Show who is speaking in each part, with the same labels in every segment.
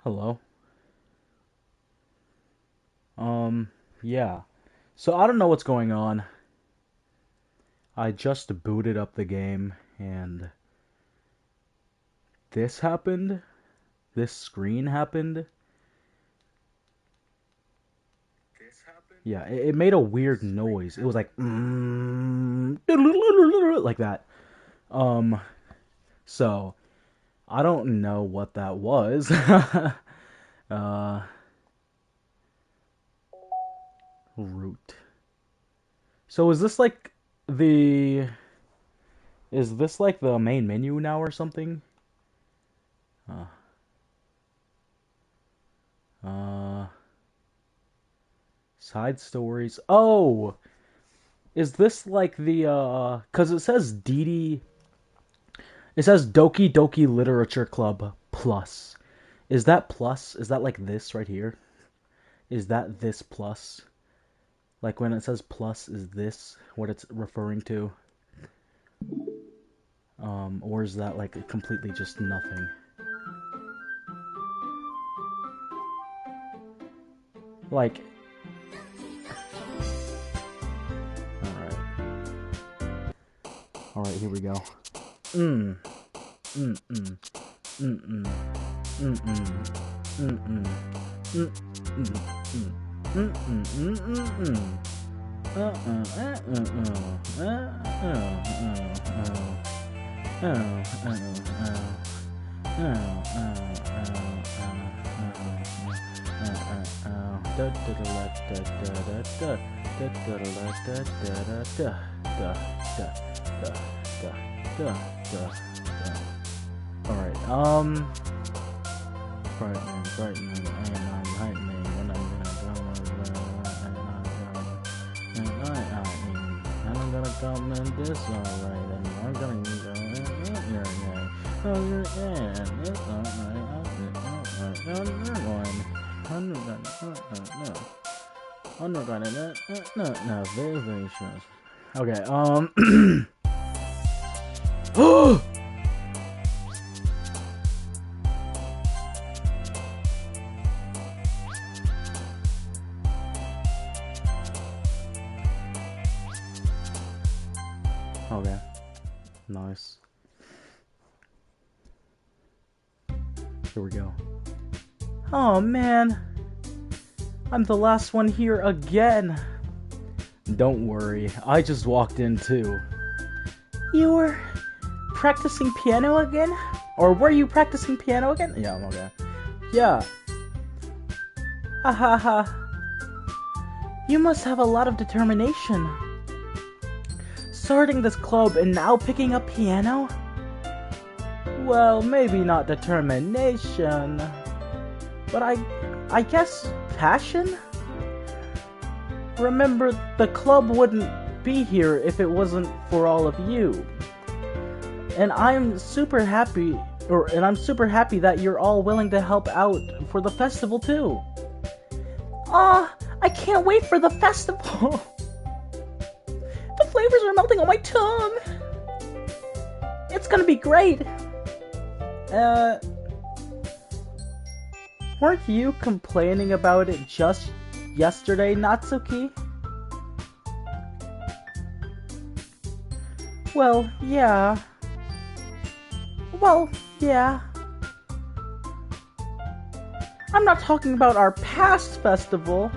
Speaker 1: Hello. Yeah. So I don't know what's going on. I just booted up the game and this happened. This screen happened. Yeah, it made a weird noise. It was like like that. Um, so I don't know what that was. uh, root. So the is this like the main menu now or something? Uh, uh Side stories. Oh, is this like the 'cause it says DD, it says Doki Doki Literature Club Plus. Is that plus? Is that like this right here? Is that this plus? Like when it says plus, is this what it's referring to? Or is that like completely just nothing? Like, alright. Alright, here we go. Mm. Mm mm. Mm mm. Mm mm. Mm mm. Mm mm. Mm mm. Mm mm mm. Alright, frightening, I am heightening, and I'm gonna come in this alright, and I'm gonna go in here, oh, you're in, it's alright, no, very stressful. Okay, okay, nice. Here we go. Oh man, I'm the last one here again. Don't worry, I just walked in too. You were practicing piano again? Or were you practicing piano again? Yeah, okay. Yeah. Hahaha. You must have a lot of determination. Starting this club and now picking up piano? Well, maybe not determination, but I guess passion? Remember, the club wouldn't be here if it wasn't for all of you. And I'm super happy that you're all willing to help out for the festival too. Aw, I can't wait for the festival. The flavors are melting on my tongue. It's gonna be great. Weren't you complaining about it just yesterday, Natsuki? Well, yeah. I'm not talking about our past festival.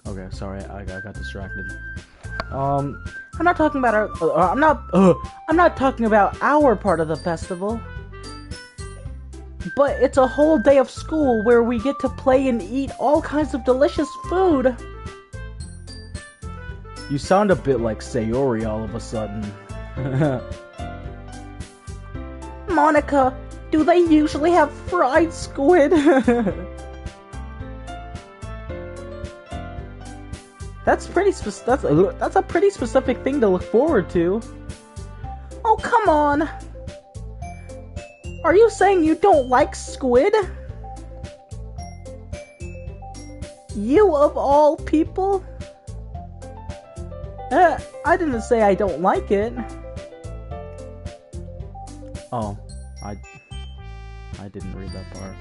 Speaker 1: Okay, sorry, I got distracted. I'm not talking about I'm not talking about our part of the festival. But it's a whole day of school where we get to play and eat all kinds of delicious food. You sound a bit like Sayori all of a sudden. Monica, do they usually have fried squid? That's that's a pretty specific thing to look forward to. Oh, come on! Are you saying you don't like squid? You of all people? I didn't say I don't like it. Oh, I didn't read that part.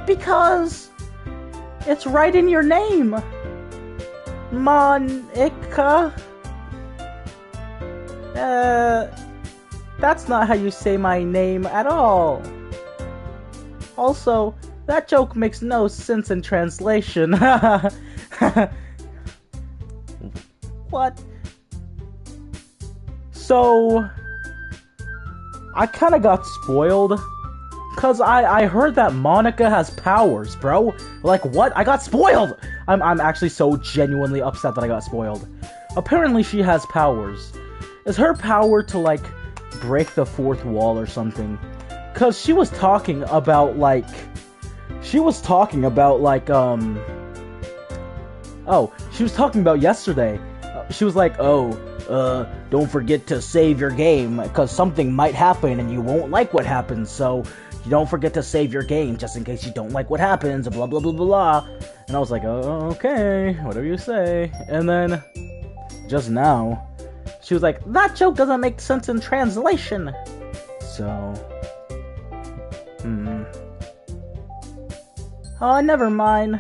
Speaker 1: Because it's right in your name, Monica. That's not how you say my name at all. Also, that joke makes no sense in translation. What? So, I kinda got spoiled. Cause I heard that Monica has powers, bro. Like, what? I got spoiled! I'm actually so genuinely upset that I got spoiled. Apparently she has powers. Is her power to, like, break the fourth wall or something? Cause she was talking about, like... She was talking about yesterday. She was like, don't forget to save your game, cause something might happen and you won't like what happens, so... You don't forget to save your game, just in case you don't like what happens, blah blah blah blah blah. And I was like, oh, okay, whatever you say. And then, just now, she was like, that joke doesn't make sense in translation. So, oh, never mind.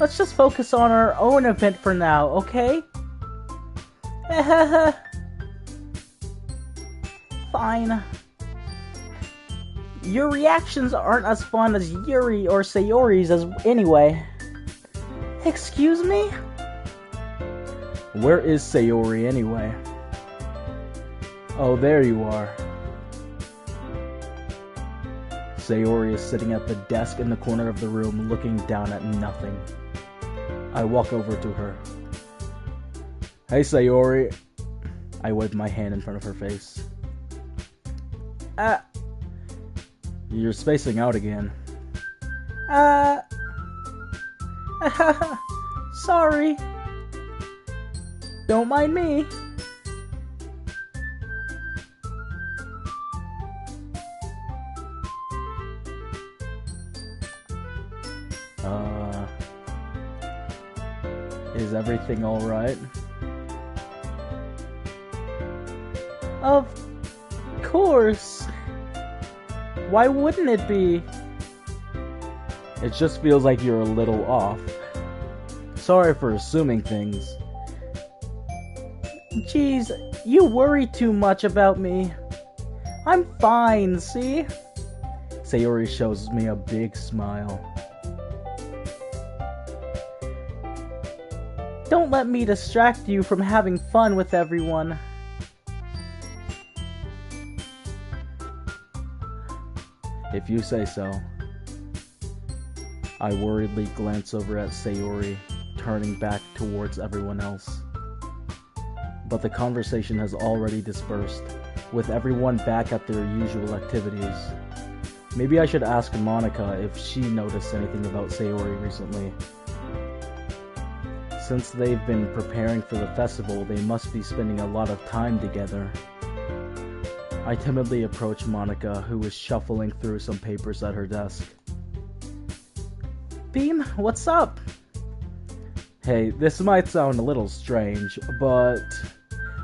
Speaker 1: Let's just focus on our own event for now, okay? Fine. Your reactions aren't as fun as Yuri or Sayori's as anyway. Excuse me? Where is Sayori anyway? Oh, there you are. Sayori is sitting at the desk in the corner of the room looking down at nothing. I walk over to her. Hey, Sayori. I wave my hand in front of her face. You're spacing out again. Sorry. Don't mind me. Is everything alright? Of course. Why wouldn't it be? It just feels like you're a little off. Sorry for assuming things. Jeez, you worry too much about me. I'm fine, see? Sayori shows me a big smile. Don't let me distract you from having fun with everyone. If you say so. I worriedly glance over at Sayori, turning back towards everyone else. But the conversation has already dispersed, with everyone back at their usual activities. Maybe I should ask Monica if she noticed anything about Sayori recently. Since they've been preparing for the festival, they must be spending a lot of time together. I timidly approach Monica, who is shuffling through some papers at her desk. Beam, what's up? Hey, this might sound a little strange, but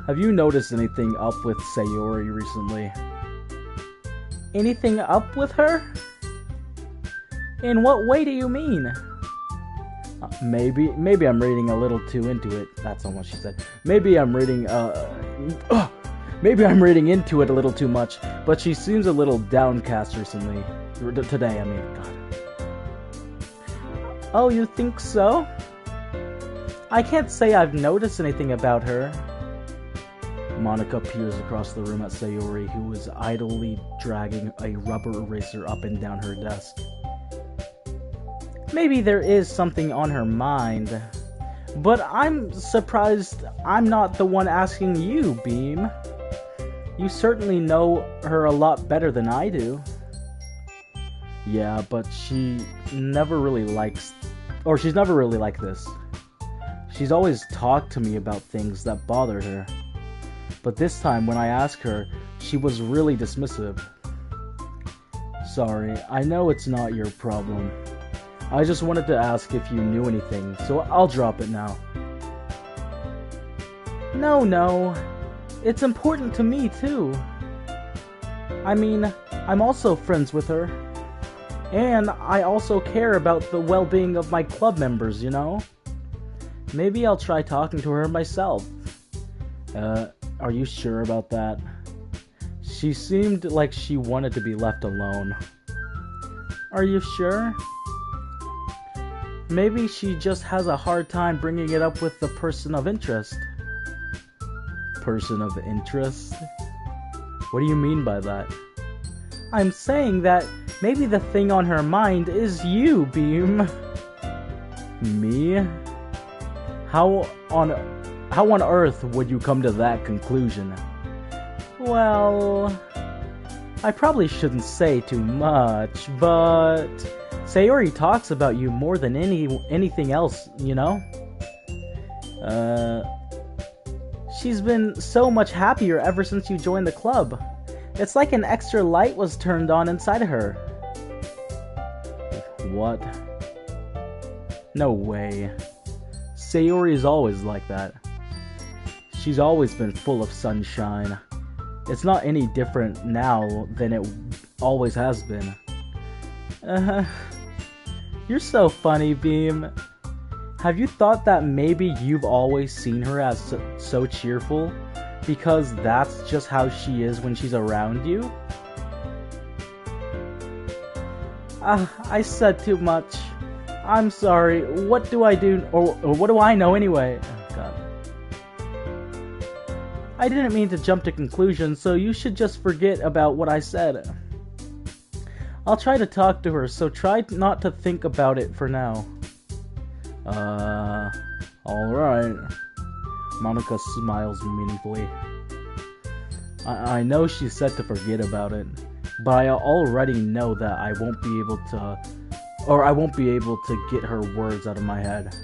Speaker 1: have you noticed anything up with Sayori recently? Anything up with her? In what way do you mean? Maybe I'm reading a little too into it. That's not what she said. Maybe I'm reading into it a little too much, but she seems a little downcast recently. Today, I mean, God. Oh, you think so? I can't say I've noticed anything about her. Monica peers across the room at Sayori, who is idly dragging a rubber eraser up and down her desk. Maybe there is something on her mind. But I'm surprised I'm not the one asking you, Beam. You certainly know her a lot better than I do. Yeah, but she never really likes... Or she's never really like this. She's always talked to me about things that bothered her. But this time, when I asked her, she was really dismissive. Sorry, I know it's not your problem. I just wanted to ask if you knew anything, so I'll drop it now. No. It's important to me, too. I mean, I'm also friends with her. And I also care about the well-being of my club members, you know? Maybe I'll try talking to her myself. Are you sure about that? She seemed like she wanted to be left alone. Are you sure? Maybe she just has a hard time bringing it up with the person of interest. Person of interest? What do you mean by that? I'm saying that maybe the thing on her mind is you, Beam. Me? How on earth would you come to that conclusion? Well, I probably shouldn't say too much, but Sayori talks about you more than anything else, you know? She's been so much happier ever since you joined the club. It's like an extra light was turned on inside of her. What? No way. Sayori is always like that. She's always been full of sunshine. It's not any different now than it always has been. You're so funny, Beam. Have you thought that maybe you've always seen her as so cheerful? Because that's just how she is when she's around you? I said too much. I'm sorry. What do I do, or what do I know anyway? Oh, God. I didn't mean to jump to conclusions, so you should just forget about what I said. I'll try to talk to her, so try not to think about it for now. Alright. Monica smiles meaningfully. I know she said to forget about it, but I already know that I won't be able to get her words out of my head.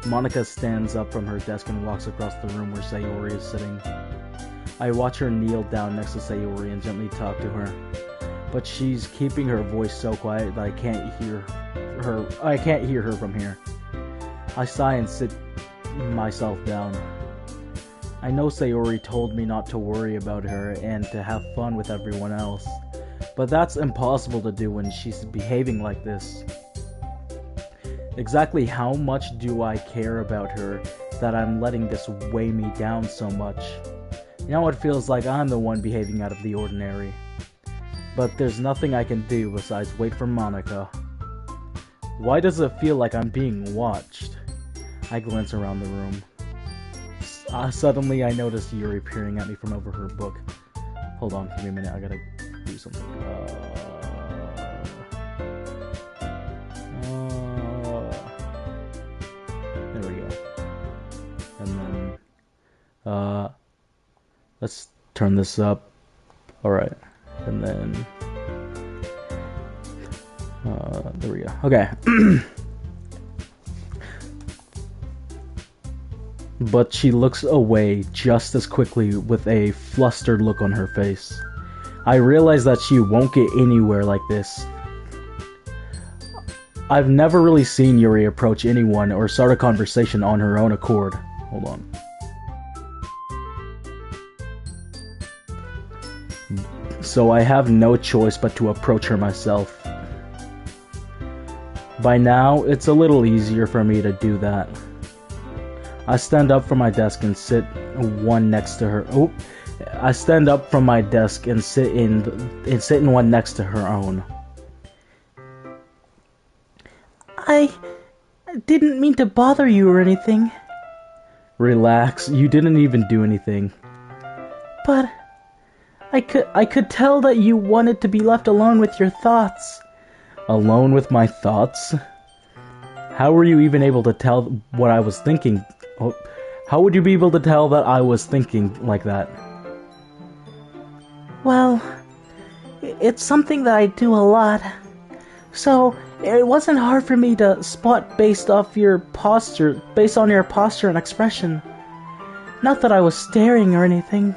Speaker 1: Monica stands up from her desk and walks across the room where Sayori is sitting. I watch her kneel down next to Sayori and gently talk to her, but she's keeping her voice so quiet that I can't hear her from here. I sigh and sit myself down. I know Sayori told me not to worry about her and to have fun with everyone else, but that's impossible to do when she's behaving like this. Exactly how much do I care about her that I'm letting this weigh me down so much? Now it feels like I'm the one behaving out of the ordinary. But there's nothing I can do besides wait for Monica. Why does it feel like I'm being watched? I glance around the room. Suddenly I notice Yuri peering at me from over her book. Hold on, give me a minute, I gotta do something. There we go. And then, let's turn this up. Alright. And then, there we go. Okay. But she looks away just as quickly with a flustered look on her face. I realize that she won't get anywhere like this. I've never really seen Yuri approach anyone or start a conversation on her own accord. Hold on. So I have no choice but to approach her myself. By now, it's a little easier for me to do that. I stand up from my desk and sit one next to her. Oh, I stand up from my desk and sit in one next to her own. I didn't mean to bother you or anything. Relax, you didn't even do anything. But I could tell that you wanted to be left alone with your thoughts. Alone with my thoughts? How were you even able to tell what I was thinking? How would you be able to tell that I was thinking like that?
Speaker 2: Well, it's something that I do a lot. So, it wasn't hard for me to spot based on your posture and expression. Not that I was staring or anything.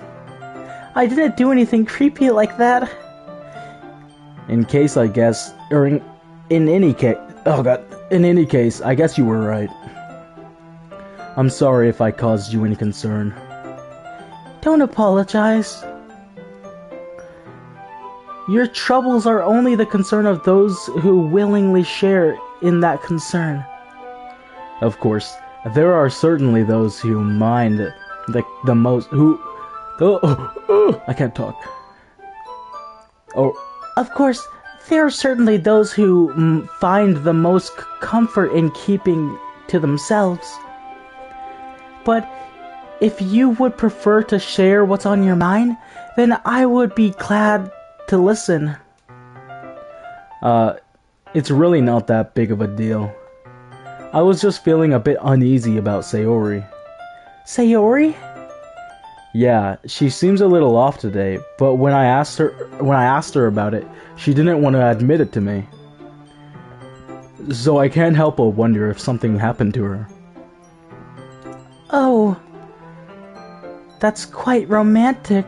Speaker 2: I didn't do anything creepy like that.
Speaker 1: In any case, I guess you were right. I'm sorry if I caused you any concern.
Speaker 2: Don't apologize. Your troubles are only the concern of those who willingly share in that concern.
Speaker 1: Of course, there are certainly those who mind the most, I can't talk.
Speaker 2: Of course, there are certainly those who find the most comfort in keeping to themselves. But if you would prefer to share what's on your mind, then I would be glad to listen.
Speaker 1: It's really not that big of a deal. I was just feeling a bit uneasy about Sayori.
Speaker 2: Sayori?
Speaker 1: Yeah, she seems a little off today, but when I asked her about it, she didn't want to admit it to me. So I can't help but wonder if something happened to her.
Speaker 2: Oh, that's quite romantic.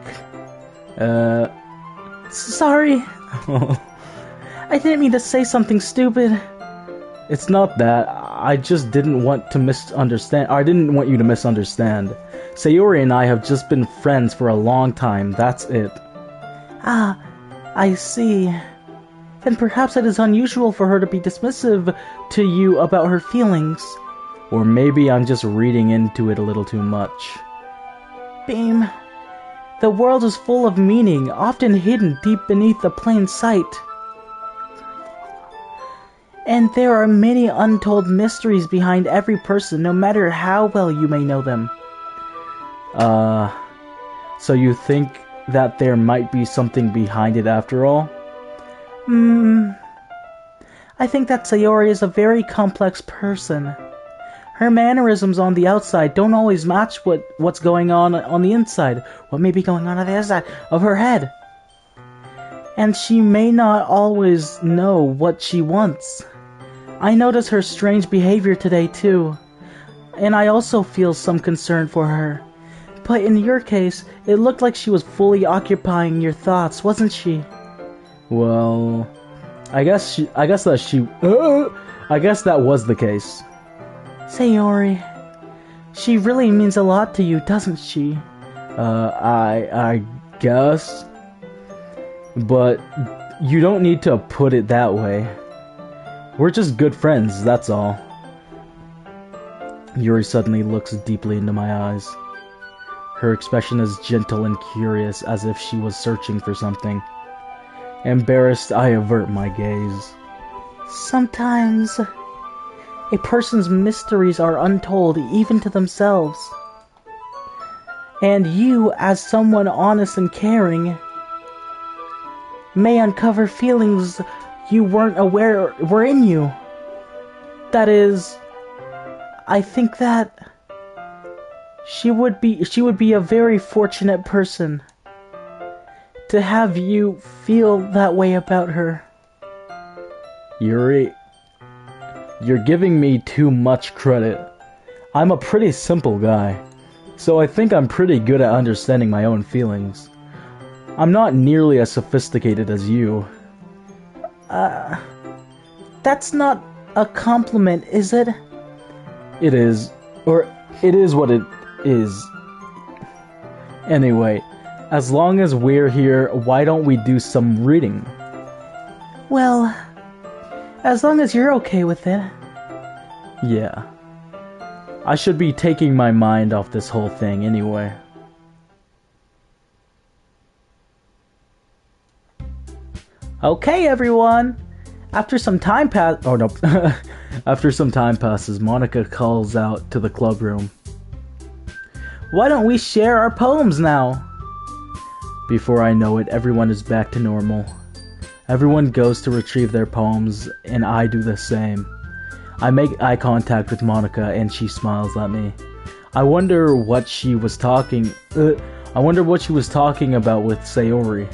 Speaker 2: Sorry. I didn't mean to say something stupid.
Speaker 1: It's not that. I just didn't want to misunderstand. I didn't want you to misunderstand. Sayori and I have just been friends for a long time, that's it.
Speaker 2: Ah, I see. Then perhaps it is unusual for her to be dismissive to you about her feelings.
Speaker 1: Or maybe I'm just reading into it a little too much.
Speaker 2: Beam, the world is full of meaning, often hidden deep beneath the plain sight. And there are many untold mysteries behind every person, no matter how well you may know them.
Speaker 1: So you think that there might be something behind it after all?
Speaker 2: I think that Sayori is a very complex person. Her mannerisms on the outside don't always match what's going on the inside, what may be going on the other side of her head. And she may not always know what she wants. I notice her strange behavior today too, and I also feel some concern for her. But in your case, it looked like she was fully occupying your thoughts, wasn't she?
Speaker 1: Well, I guess that was the case.
Speaker 2: Sayori, she really means a lot to you, doesn't she?
Speaker 1: I guess. But you don't need to put it that way. We're just good friends, that's all. Yuri suddenly looks deeply into my eyes. Her expression is gentle and curious, as if she was searching for something. Embarrassed, I avert my gaze.
Speaker 2: Sometimes a person's mysteries are untold even to themselves. And you, as someone honest and caring, may uncover feelings you weren't aware were in you. That is, I think that she would be a very fortunate person to have you feel that way about her.
Speaker 1: Yuri, you're giving me too much credit. I'm a pretty simple guy, so I think I'm pretty good at understanding my own feelings. I'm not nearly as sophisticated as you.
Speaker 2: That's not a compliment, is it?
Speaker 1: It is. Or, it is what it is. Anyway, as long as we're here, why don't we do some reading?
Speaker 2: Well, as long as you're okay with it.
Speaker 1: Yeah. I should be taking my mind off this whole thing anyway.
Speaker 2: Okay, everyone. After some time passes,
Speaker 1: Monica calls out to the club room.
Speaker 2: Why don't we share our poems now?
Speaker 1: Before I know it, everyone is back to normal. Everyone goes to retrieve their poems, and I do the same. I make eye contact with Monica and she smiles at me. I wonder what she was talking about with Sayori.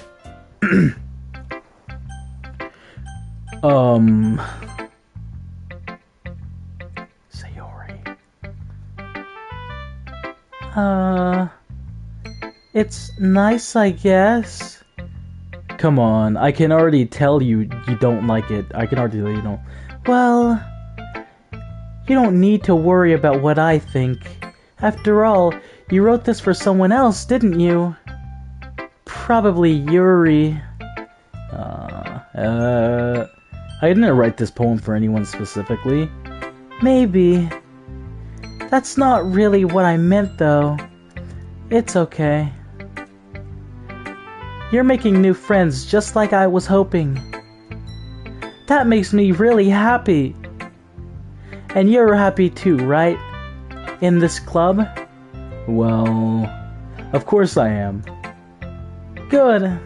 Speaker 1: Sayori.
Speaker 2: It's nice, I guess.
Speaker 1: Come on, I can already tell you don't like it. I can already tell you don't.
Speaker 2: Well, you don't need to worry about what I think. After all, you wrote this for someone else, didn't you? Probably Yuri.
Speaker 1: I didn't write this poem for anyone specifically.
Speaker 2: Maybe. That's not really what I meant, though. It's okay. You're making new friends just like I was hoping. That makes me really happy. And you're happy too, right? In this club?
Speaker 1: Well, of course I am.
Speaker 2: Good.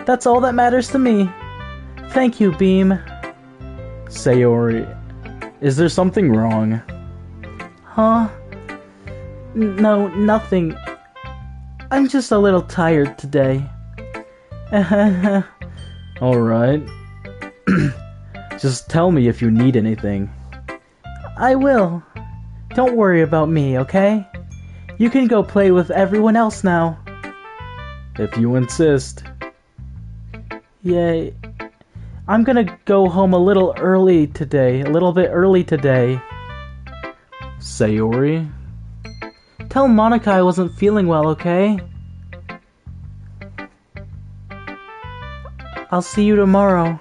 Speaker 2: That's all that matters to me. Thank you, Beam.
Speaker 1: Sayori, is there something wrong?
Speaker 2: Huh? No, nothing. I'm just a little tired today.
Speaker 1: Alright. Just tell me if you need anything.
Speaker 2: I will. Don't worry about me, okay? You can go play with everyone else now.
Speaker 1: If you insist.
Speaker 2: Yay. I'm gonna go home a little bit early today.
Speaker 1: Sayori?
Speaker 2: Tell Monica I wasn't feeling well, okay? I'll see you tomorrow.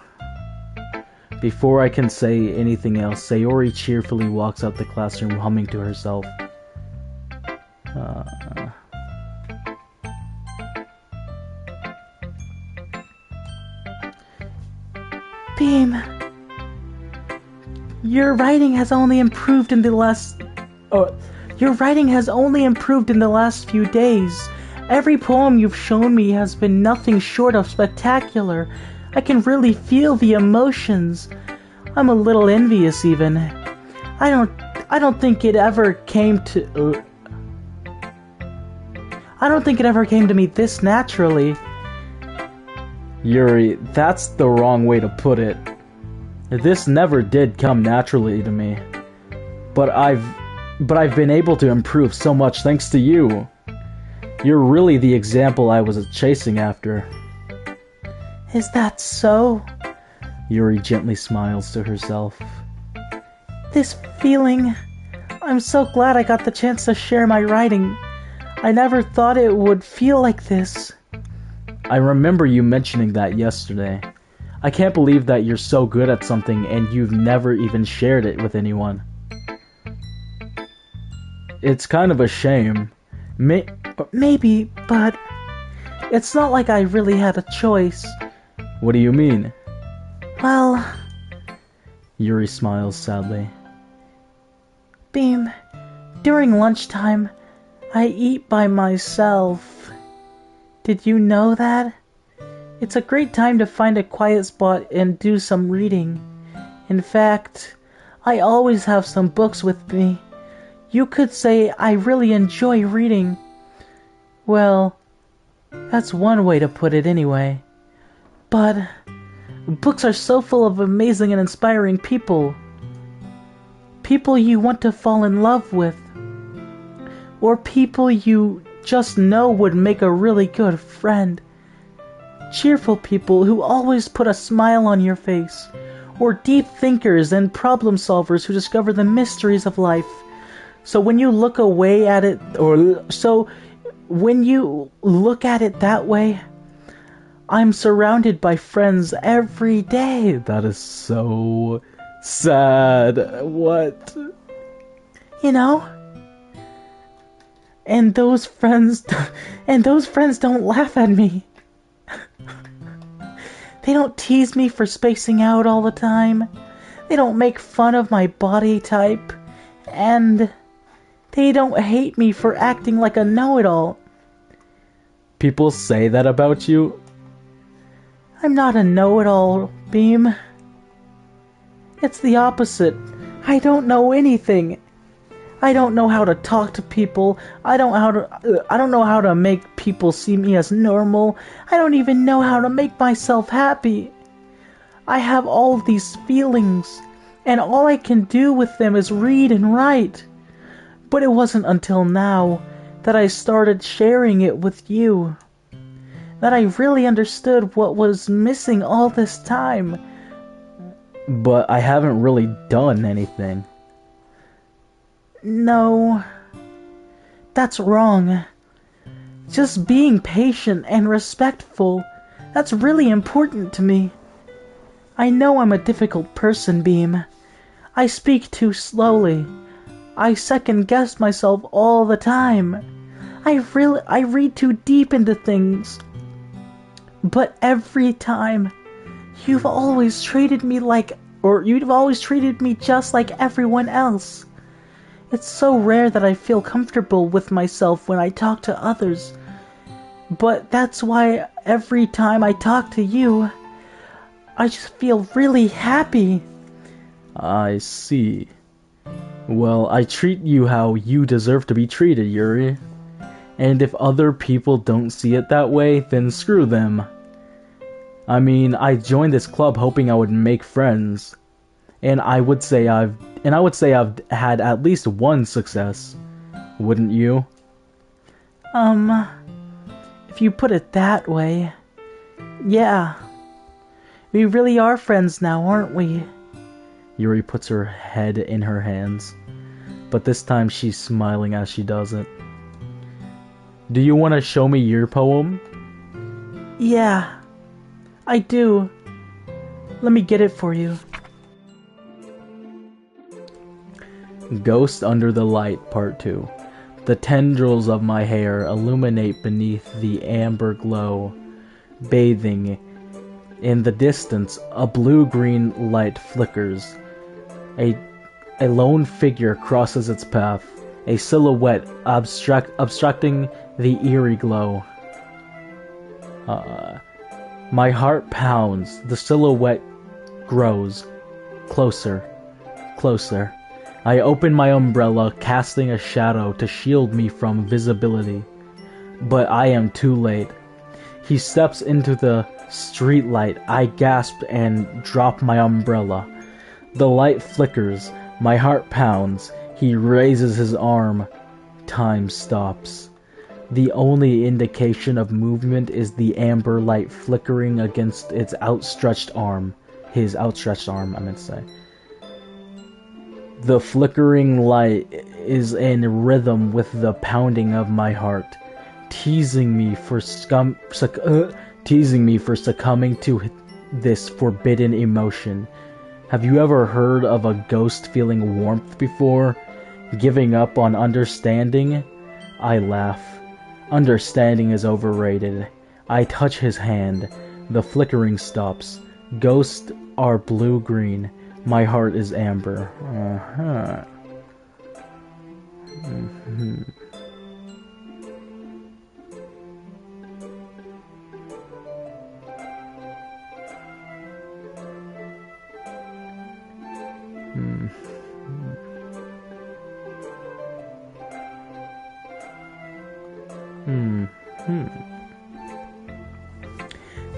Speaker 1: Before I can say anything else, Sayori cheerfully walks out the classroom humming to herself.
Speaker 2: Beam, your writing has only improved in the last few days. Every poem you've shown me has been nothing short of spectacular. I can really feel the emotions. I'm a little envious even. I don't think it ever came to me this naturally.
Speaker 1: Yuri, that's the wrong way to put it. This never did come naturally to me. But I've been able to improve so much thanks to you. You're really the example I was chasing after.
Speaker 2: Is that so?
Speaker 1: Yuri gently smiles to herself.
Speaker 2: This feeling... I'm so glad I got the chance to share my writing. I never thought it would feel like this.
Speaker 1: I remember you mentioning that yesterday. I can't believe that you're so good at something and you've never even shared it with anyone. It's kind of a shame.
Speaker 2: Maybe, but it's not like I really had a choice.
Speaker 1: What do you mean?
Speaker 2: Well...
Speaker 1: Yuri smiles sadly.
Speaker 2: Beam, during lunchtime, I eat by myself. Did you know that? It's a great time to find a quiet spot and do some reading. In fact, I always have some books with me. You could say I really enjoy reading. Well, that's one way to put it anyway. But books are so full of amazing and inspiring people. People you want to fall in love with. Or people you just know would make a really good friend. Cheerful people who always put a smile on your face. Or deep thinkers and problem solvers who discover the mysteries of life. So when you look at it that way, I'm surrounded by friends every day.
Speaker 1: That is so sad. What?
Speaker 2: You know? And those friends don't laugh at me. They don't tease me for spacing out all the time. They don't make fun of my body type. And they don't hate me for acting like a know-it-all.
Speaker 1: People say that about you?
Speaker 2: I'm not a know-it-all, Beam. It's the opposite. I don't know anything. I don't know how to talk to people. I don't know how to make people see me as normal. I don't even know how to make myself happy. I have all of these feelings, and all I can do with them is read and write. But it wasn't until now that I started sharing it with you that I really understood what was missing all this time.
Speaker 1: But I haven't really done anything.
Speaker 2: No, that's wrong. Just being patient and respectful, that's really important to me. I know I'm a difficult person, Beam. I speak too slowly. I second-guess myself all the time. I read too deep into things. But every time, you've always treated me just like everyone else. It's so rare that I feel comfortable with myself when I talk to others. But that's why every time I talk to you, I just feel really happy.
Speaker 1: I see. Well, I treat you how you deserve to be treated, Yuri. And if other people don't see it that way, then screw them. I mean, I joined this club hoping I would make friends. And I would say I've had at least one success. Wouldn't you?
Speaker 2: If you put it that way, yeah. We really are friends now, aren't we?
Speaker 1: Yuri puts her head in her hands, but this time she's smiling as she does it. Do you want to show me your poem?
Speaker 2: Yeah, I do. Let me get it for you.
Speaker 1: Ghost Under the Light, Part 2. The tendrils of my hair illuminate beneath the amber glow. Bathing in the distance, a blue-green light flickers. A lone figure crosses its path, a silhouette obstructing the eerie glow. My heart pounds. The silhouette grows. Closer. Closer. I open my umbrella, casting a shadow to shield me from visibility. But I am too late. He steps into the streetlight. I gasp and drop my umbrella. The light flickers. My heart pounds. He raises his arm. Time stops. The only indication of movement is the amber light flickering against its outstretched arm. His outstretched arm, I meant to say. The flickering light is in rhythm with the pounding of my heart, teasing me for succumbing to this forbidden emotion. Have you ever heard of a ghost feeling warmth before? Giving up on understanding? I laugh. Understanding is overrated. I touch his hand. The flickering stops. Ghosts are blue-green. My heart is amber.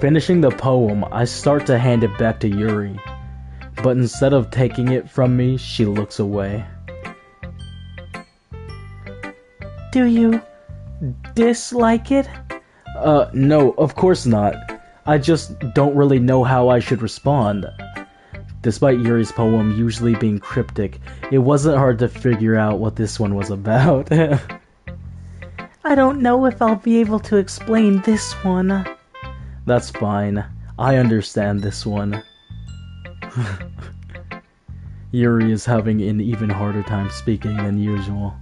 Speaker 1: Finishing the poem, I start to hand it back to Yuri. But instead of taking it from me, she looks away.
Speaker 2: Do you dislike it?
Speaker 1: No, of course not. I just don't really know how I should respond. Despite Yuri's poem usually being cryptic, it wasn't hard to figure out what this one was about.
Speaker 2: I don't know if I'll be able to explain this one.
Speaker 1: That's fine. I understand this one. Yuri is having an even harder time speaking than usual.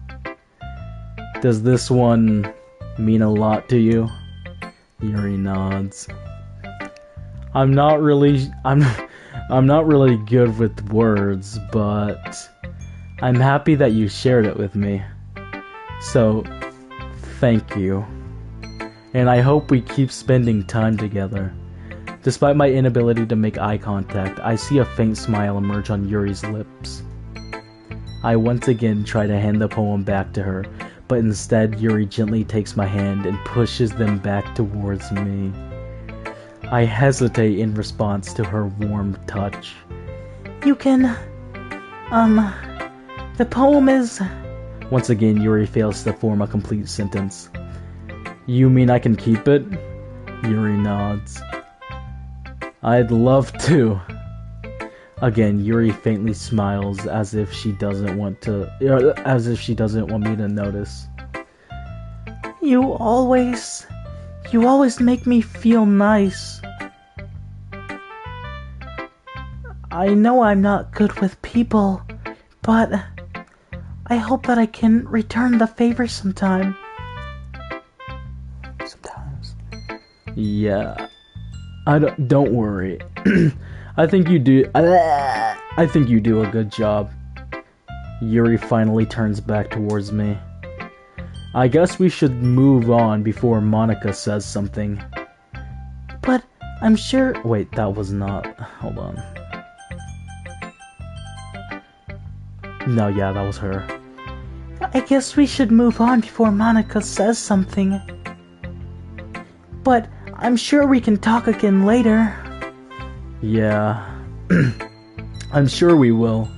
Speaker 1: Does this one mean a lot to you? Yuri nods. I'm not really good with words, but I'm happy that you shared it with me. So, thank you. And I hope we keep spending time together. Despite my inability to make eye contact, I see a faint smile emerge on Yuri's lips. I once again try to hand the poem back to her, but instead Yuri gently takes my hand and pushes them back towards me. I hesitate in response to her warm touch.
Speaker 2: You can... the poem is...
Speaker 1: Once again, Yuri fails to form a complete sentence. You mean I can keep it? Yuri nods. I'd love to. Again, Yuri faintly smiles as if she doesn't want me to notice.
Speaker 2: You always make me feel nice. I know I'm not good with people, but I hope that I can return the favor sometime. Sometimes.
Speaker 1: Yeah. Don't worry. I think you do a good job. Yuri finally turns back towards me. I guess we should move on before Monica says something.
Speaker 2: But I'm sure...
Speaker 1: Wait, that was not... Hold on. No, yeah, that was her.
Speaker 2: I guess we should move on before Monica says something. But I'm sure we can talk again later.
Speaker 1: Yeah. I'm sure we will.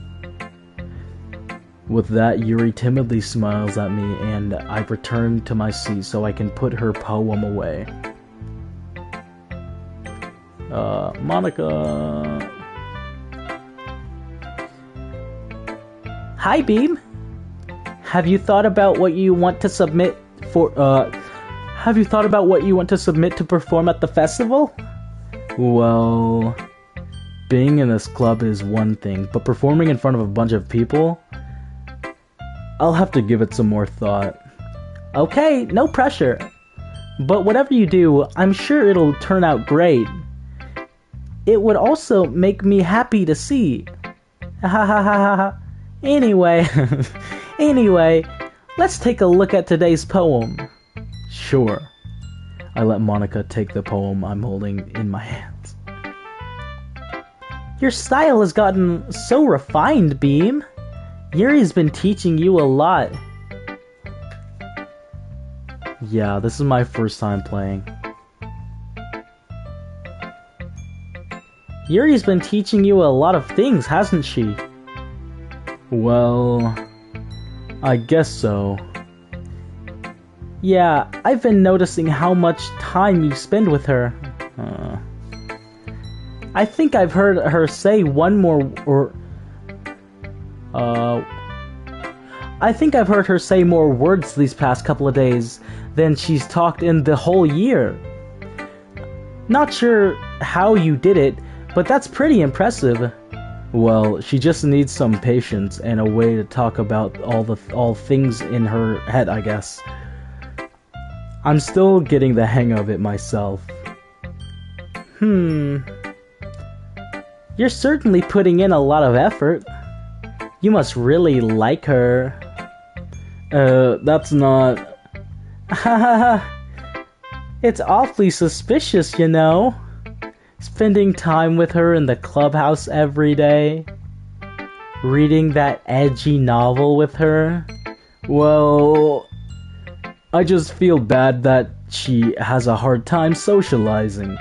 Speaker 1: With that, Yuri timidly smiles at me, and I return to my seat so I can put her poem away. Monica...
Speaker 2: Hi, Beam.
Speaker 1: Have you thought about what you want to submit for, Have you thought about what you want to submit to perform at the festival? Well... Being in this club is one thing, but performing in front of a bunch of people... I'll have to give it some more thought.
Speaker 2: Okay, no pressure. But whatever you do, I'm sure it'll turn out great. It would also make me happy to see. Ha ha ha ha ha. Anyway, let's take a look at today's poem.
Speaker 1: Sure. I let Monica take the poem I'm holding in my hands.
Speaker 2: Your style has gotten so refined, Beam. Yuri's been teaching you a lot.
Speaker 1: Yeah, this is my first time playing.
Speaker 2: Yuri's been teaching you a lot of things, hasn't she?
Speaker 1: Well, I guess so.
Speaker 2: Yeah, I've been noticing how much time you spend with her. I think I've heard her say one more I think I've heard her say more words these past couple of days than she's talked in the whole year. Not sure how you did it, but that's pretty impressive.
Speaker 1: Well, she just needs some patience and a way to talk about all things in her head, I guess. I'm still getting the hang of it myself.
Speaker 2: You're certainly putting in a lot of effort. You must really like her.
Speaker 1: That's not...
Speaker 2: It's awfully suspicious, you know. Spending time with her in the clubhouse every day. Reading that edgy novel with her.
Speaker 1: Well... I just feel bad that she has a hard time socializing.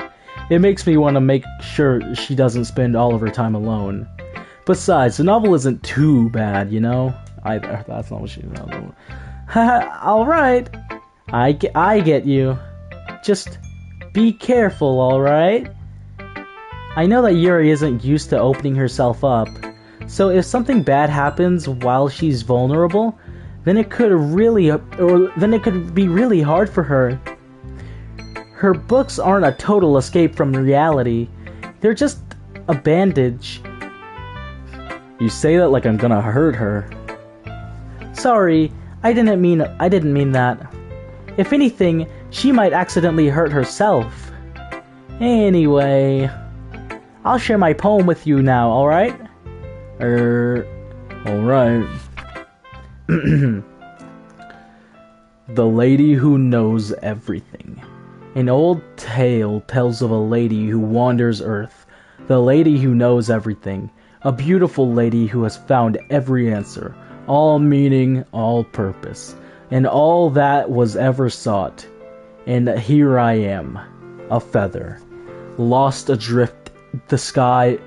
Speaker 1: It makes me want to make sure she doesn't spend all of her time alone. Besides, the novel isn't too bad, you know? That's not what she...
Speaker 2: Alright. I get you. Just be careful, alright? I know that Yuri isn't used to opening herself up, so if something bad happens while she's vulnerable, then it could be really hard for her. Her books aren't a total escape from reality. They're just a bandage.
Speaker 1: You say that like I'm gonna hurt her.
Speaker 2: Sorry, I didn't mean that. If anything, she might accidentally hurt herself. Anyway, I'll share my poem with you now, alright?
Speaker 1: Alright. The Lady Who Knows Everything. An old tale tells of a lady who wanders Earth. The lady who knows everything. A beautiful lady who has found every answer. all meaning, all purpose, and all that was ever sought. And here I am, a feather, lost adrift the sky,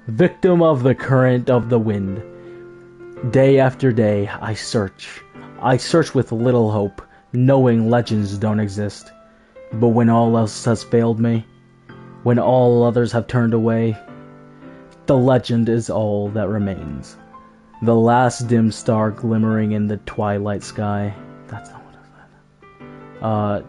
Speaker 1: victim of the current of the wind. Day after day, I search with little hope, knowing legends don't exist. But when all else has failed me, when all others have turned away, the legend is all that remains. The last dim star glimmering in the twilight sky. That's not what I said.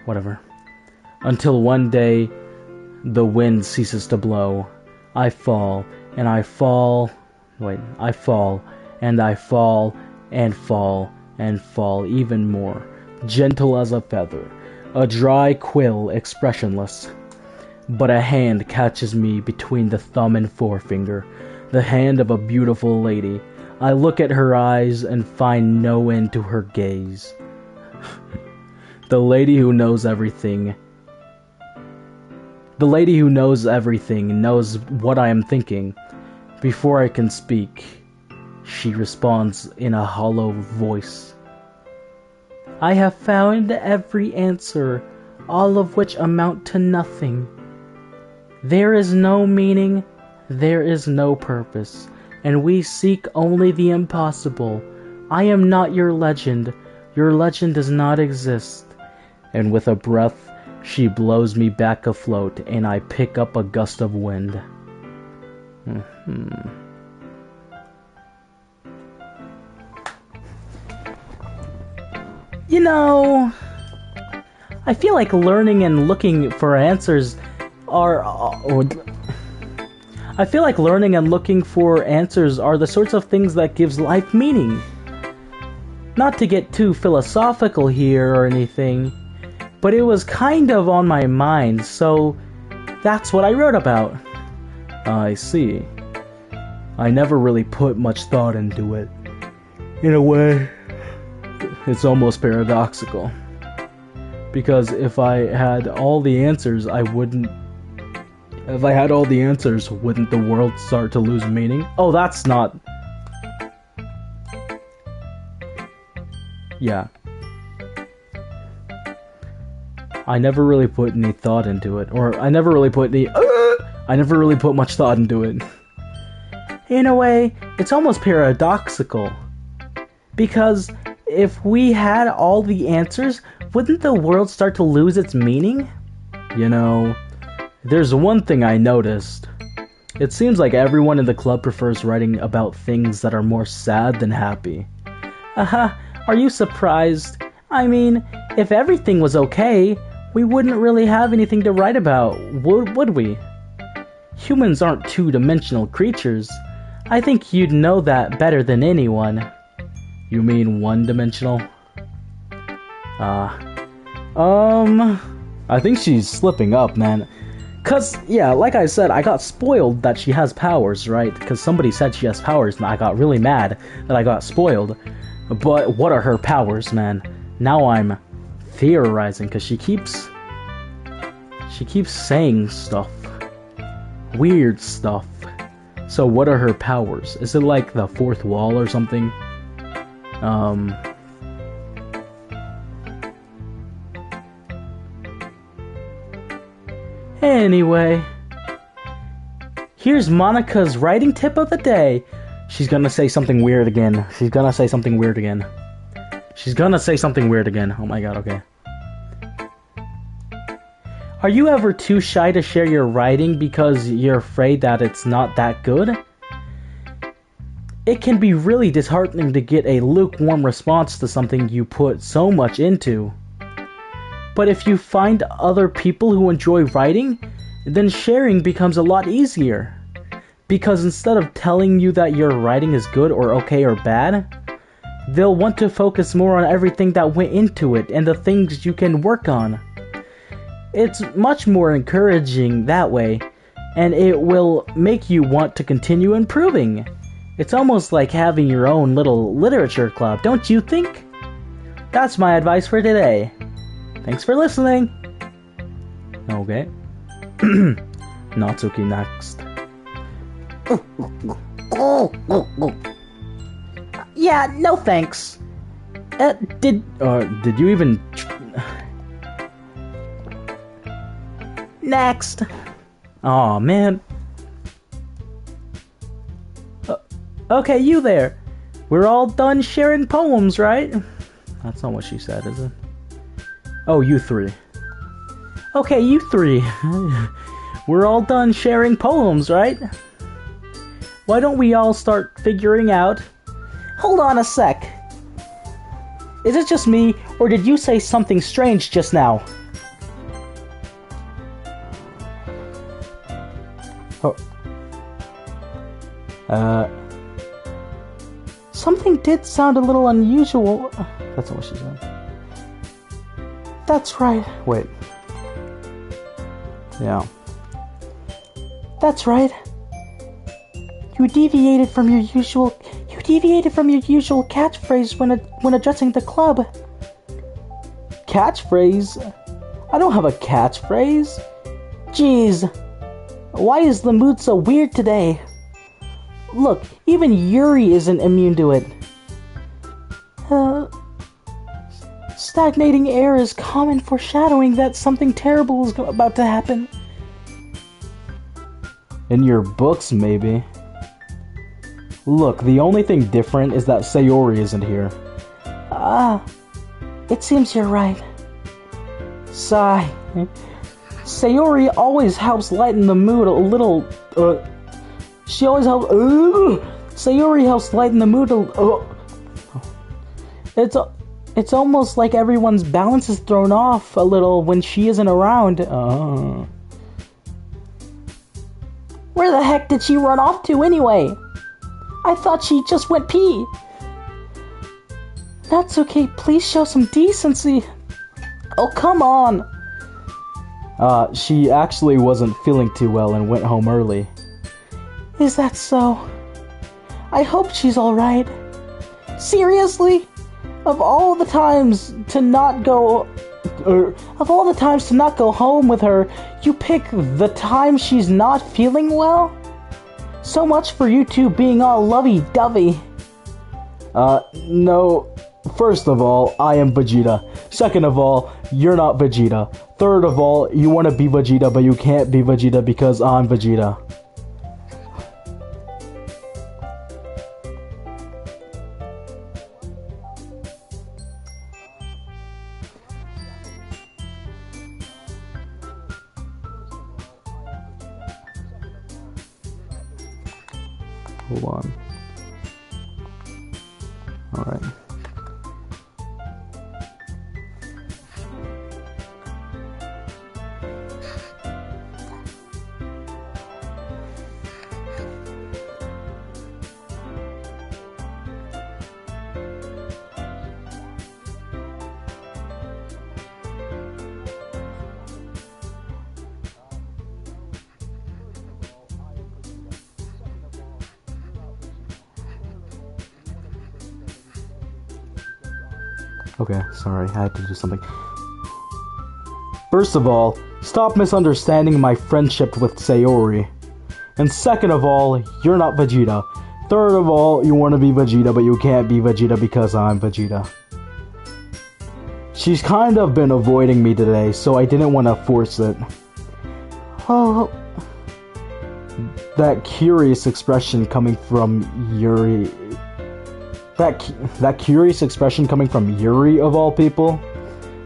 Speaker 1: Whatever. Until one day, the wind ceases to blow. I fall, and I fall. I fall, and I fall, and fall, and fall even more. Gentle as a feather, a dry quill expressionless. But a hand catches me between the thumb and forefinger, the hand of a beautiful lady. I look at her eyes and find no end to her gaze. The lady who knows everything. The lady who knows everything knows what I am thinking. Before I can speak, she responds in a hollow voice. I have found every answer, all of which amount to nothing. There is no meaning, there is no purpose, and we seek only the impossible. I am not your legend does not exist. And with a breath, she blows me back afloat, and I pick up a gust of wind.
Speaker 2: You know, I feel like learning and looking for answers are... I feel like learning and looking for answers are the sorts of things that gives life meaning. Not to get too philosophical here or anything, but it was kind of on my mind, so that's what I wrote about.
Speaker 1: I see. I never really put much thought into it. In a way, it's almost paradoxical. Because if I had all the answers, wouldn't the world start to lose meaning?
Speaker 2: Oh, that's not...
Speaker 1: Yeah. I never really put any thought into it. Or, I never really put much thought into it.
Speaker 2: In a way, it's almost paradoxical. Because if we had all the answers, wouldn't the world start to lose its meaning?
Speaker 1: You know, there's one thing I noticed. It seems like everyone in the club prefers writing about things that are more sad than happy.
Speaker 2: Are you surprised? I mean, if everything was okay, we wouldn't really have anything to write about, would we? Humans aren't two-dimensional creatures. I think you'd know that better than anyone.
Speaker 1: You mean one-dimensional? I think she's slipping up, man. Cause, yeah, like I said, I got spoiled that she has powers, right? Cause somebody said she has powers, and I got really mad that I got spoiled. But what are her powers, man? Now I'm theorizing, cause she keeps saying stuff. Weird stuff. So what are her powers? Is it like the fourth wall or something?
Speaker 2: Anyway, here's Monica's writing tip of the day.
Speaker 1: She's gonna say something weird again. Oh my god, okay.
Speaker 2: Are you ever too shy to share your writing because you're afraid that it's not that good? It can be really disheartening to get a lukewarm response to something you put so much into. But if you find other people who enjoy writing, then sharing becomes a lot easier. Because instead of telling you that your writing is good or okay or bad, they'll want to focus more on everything that went into it and the things you can work on. It's much more encouraging that way, and it will make you want to continue improving. It's almost like having your own little literature club, don't you think? That's my advice for today. Thanks for listening. Okay. Natsuki next. Yeah, no thanks. Did you even... Next. Aw, man. Okay, you there. We're all done sharing poems, right? That's not what she said, is it? Oh, you three. Okay, you three. We're all done sharing poems, right? Why don't we all start figuring out... Hold on a sec. Is it just me, or did you say something strange just now? Oh. Something did sound a little unusual. That's not what she said. That's right. Wait. Yeah. That's right. You deviated from your usual catchphrase when addressing the club. Catchphrase? I don't have a catchphrase. Jeez. Why is the mood so weird today? Look, even Yuri isn't immune to it. Stagnating air is common foreshadowing that something terrible is about to happen. In your books, maybe. Look, the only thing different is that Sayori isn't here. It seems you're right. Sigh. Sayori always helps lighten the mood a little, she always helps, Sayori helps lighten the mood It's almost like everyone's balance is thrown off a little when she isn't around. Where the heck did she run off to anyway? I thought she just went pee. That's okay, please show some decency. Oh, come on. She actually wasn't feeling too well and went home early. Is that so? I hope she's alright. Seriously? Of all the times to not go home with her, you pick the time she's not feeling well? So much for you two being all lovey-dovey. No. First of all, I am Vegeta. Second of all, you're not Vegeta. Third of all, you want to be Vegeta, but you can't be Vegeta because I'm Vegeta. Hold on. Alright. Okay, sorry, I had to do something. First of all, stop misunderstanding my friendship with Sayori. And second of all, you're not Vegeta. Third of all, you want to be Vegeta, but you can't be Vegeta because I'm Vegeta. She's kind of been avoiding me today, so I didn't want to force it. Oh... That curious expression coming from Yuri... That curious expression coming from Yuri, of all people?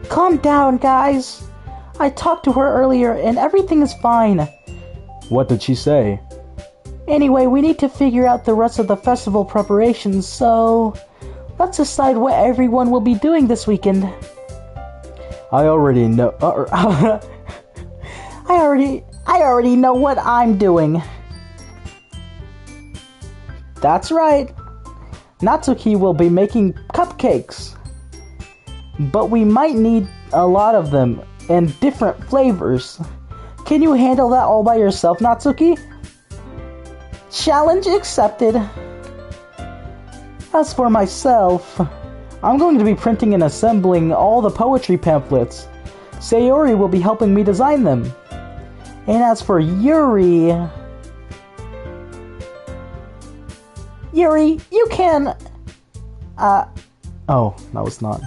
Speaker 2: Calm down, guys. I talked to her earlier, and everything is fine. What did she say? Anyway, we need to figure out the rest of the festival preparations, so... Let's decide what everyone will be doing this weekend. I already know... I already know what I'm doing. That's right. Natsuki will be making cupcakes. But we might need a lot of them, and different flavors. Can you handle that all by yourself, Natsuki? Challenge accepted. As for myself, I'm going to be printing and assembling all the poetry pamphlets. Sayori will be helping me design them. And as for Yuri... Yuri, you can... Oh, that was not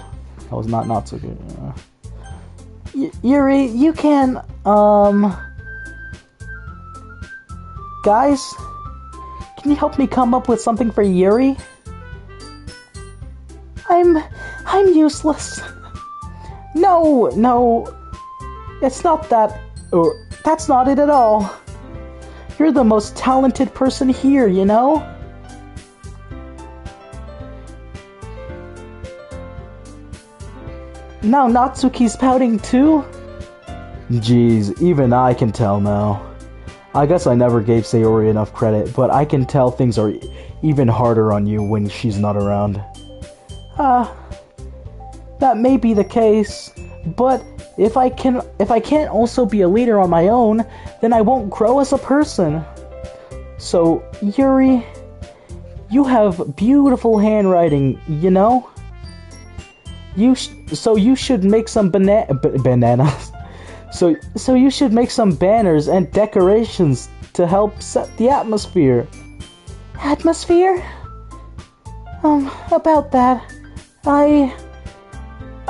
Speaker 2: Natsuki. Yuri, you can, Guys, can you help me come up with something for Yuri? I'm useless. No, it's not that, or that's not it at all. You're the most talented person here, you know? Now Natsuki's pouting too? Jeez, even I can tell now. I guess I never gave Sayori enough credit, but I can tell things are even harder on you when she's not around. That may be the case, but if I can't also be a leader on my own, then I won't grow as a person. So, Yuri, you have beautiful handwriting, you know? So you should make some bananas. So you should make some banners and decorations to help set the atmosphere. Atmosphere? About that, I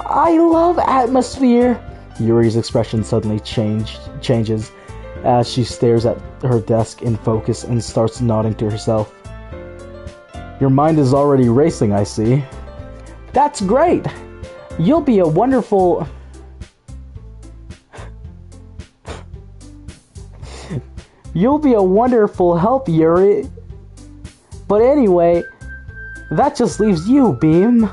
Speaker 2: love atmosphere. Yuri's expression suddenly changes as she stares at her desk in focus and starts nodding to herself. Your mind is already racing, I see. That's great! You'll be a wonderful... You'll be a wonderful help, Yuri. But anyway, that just leaves you, Beam.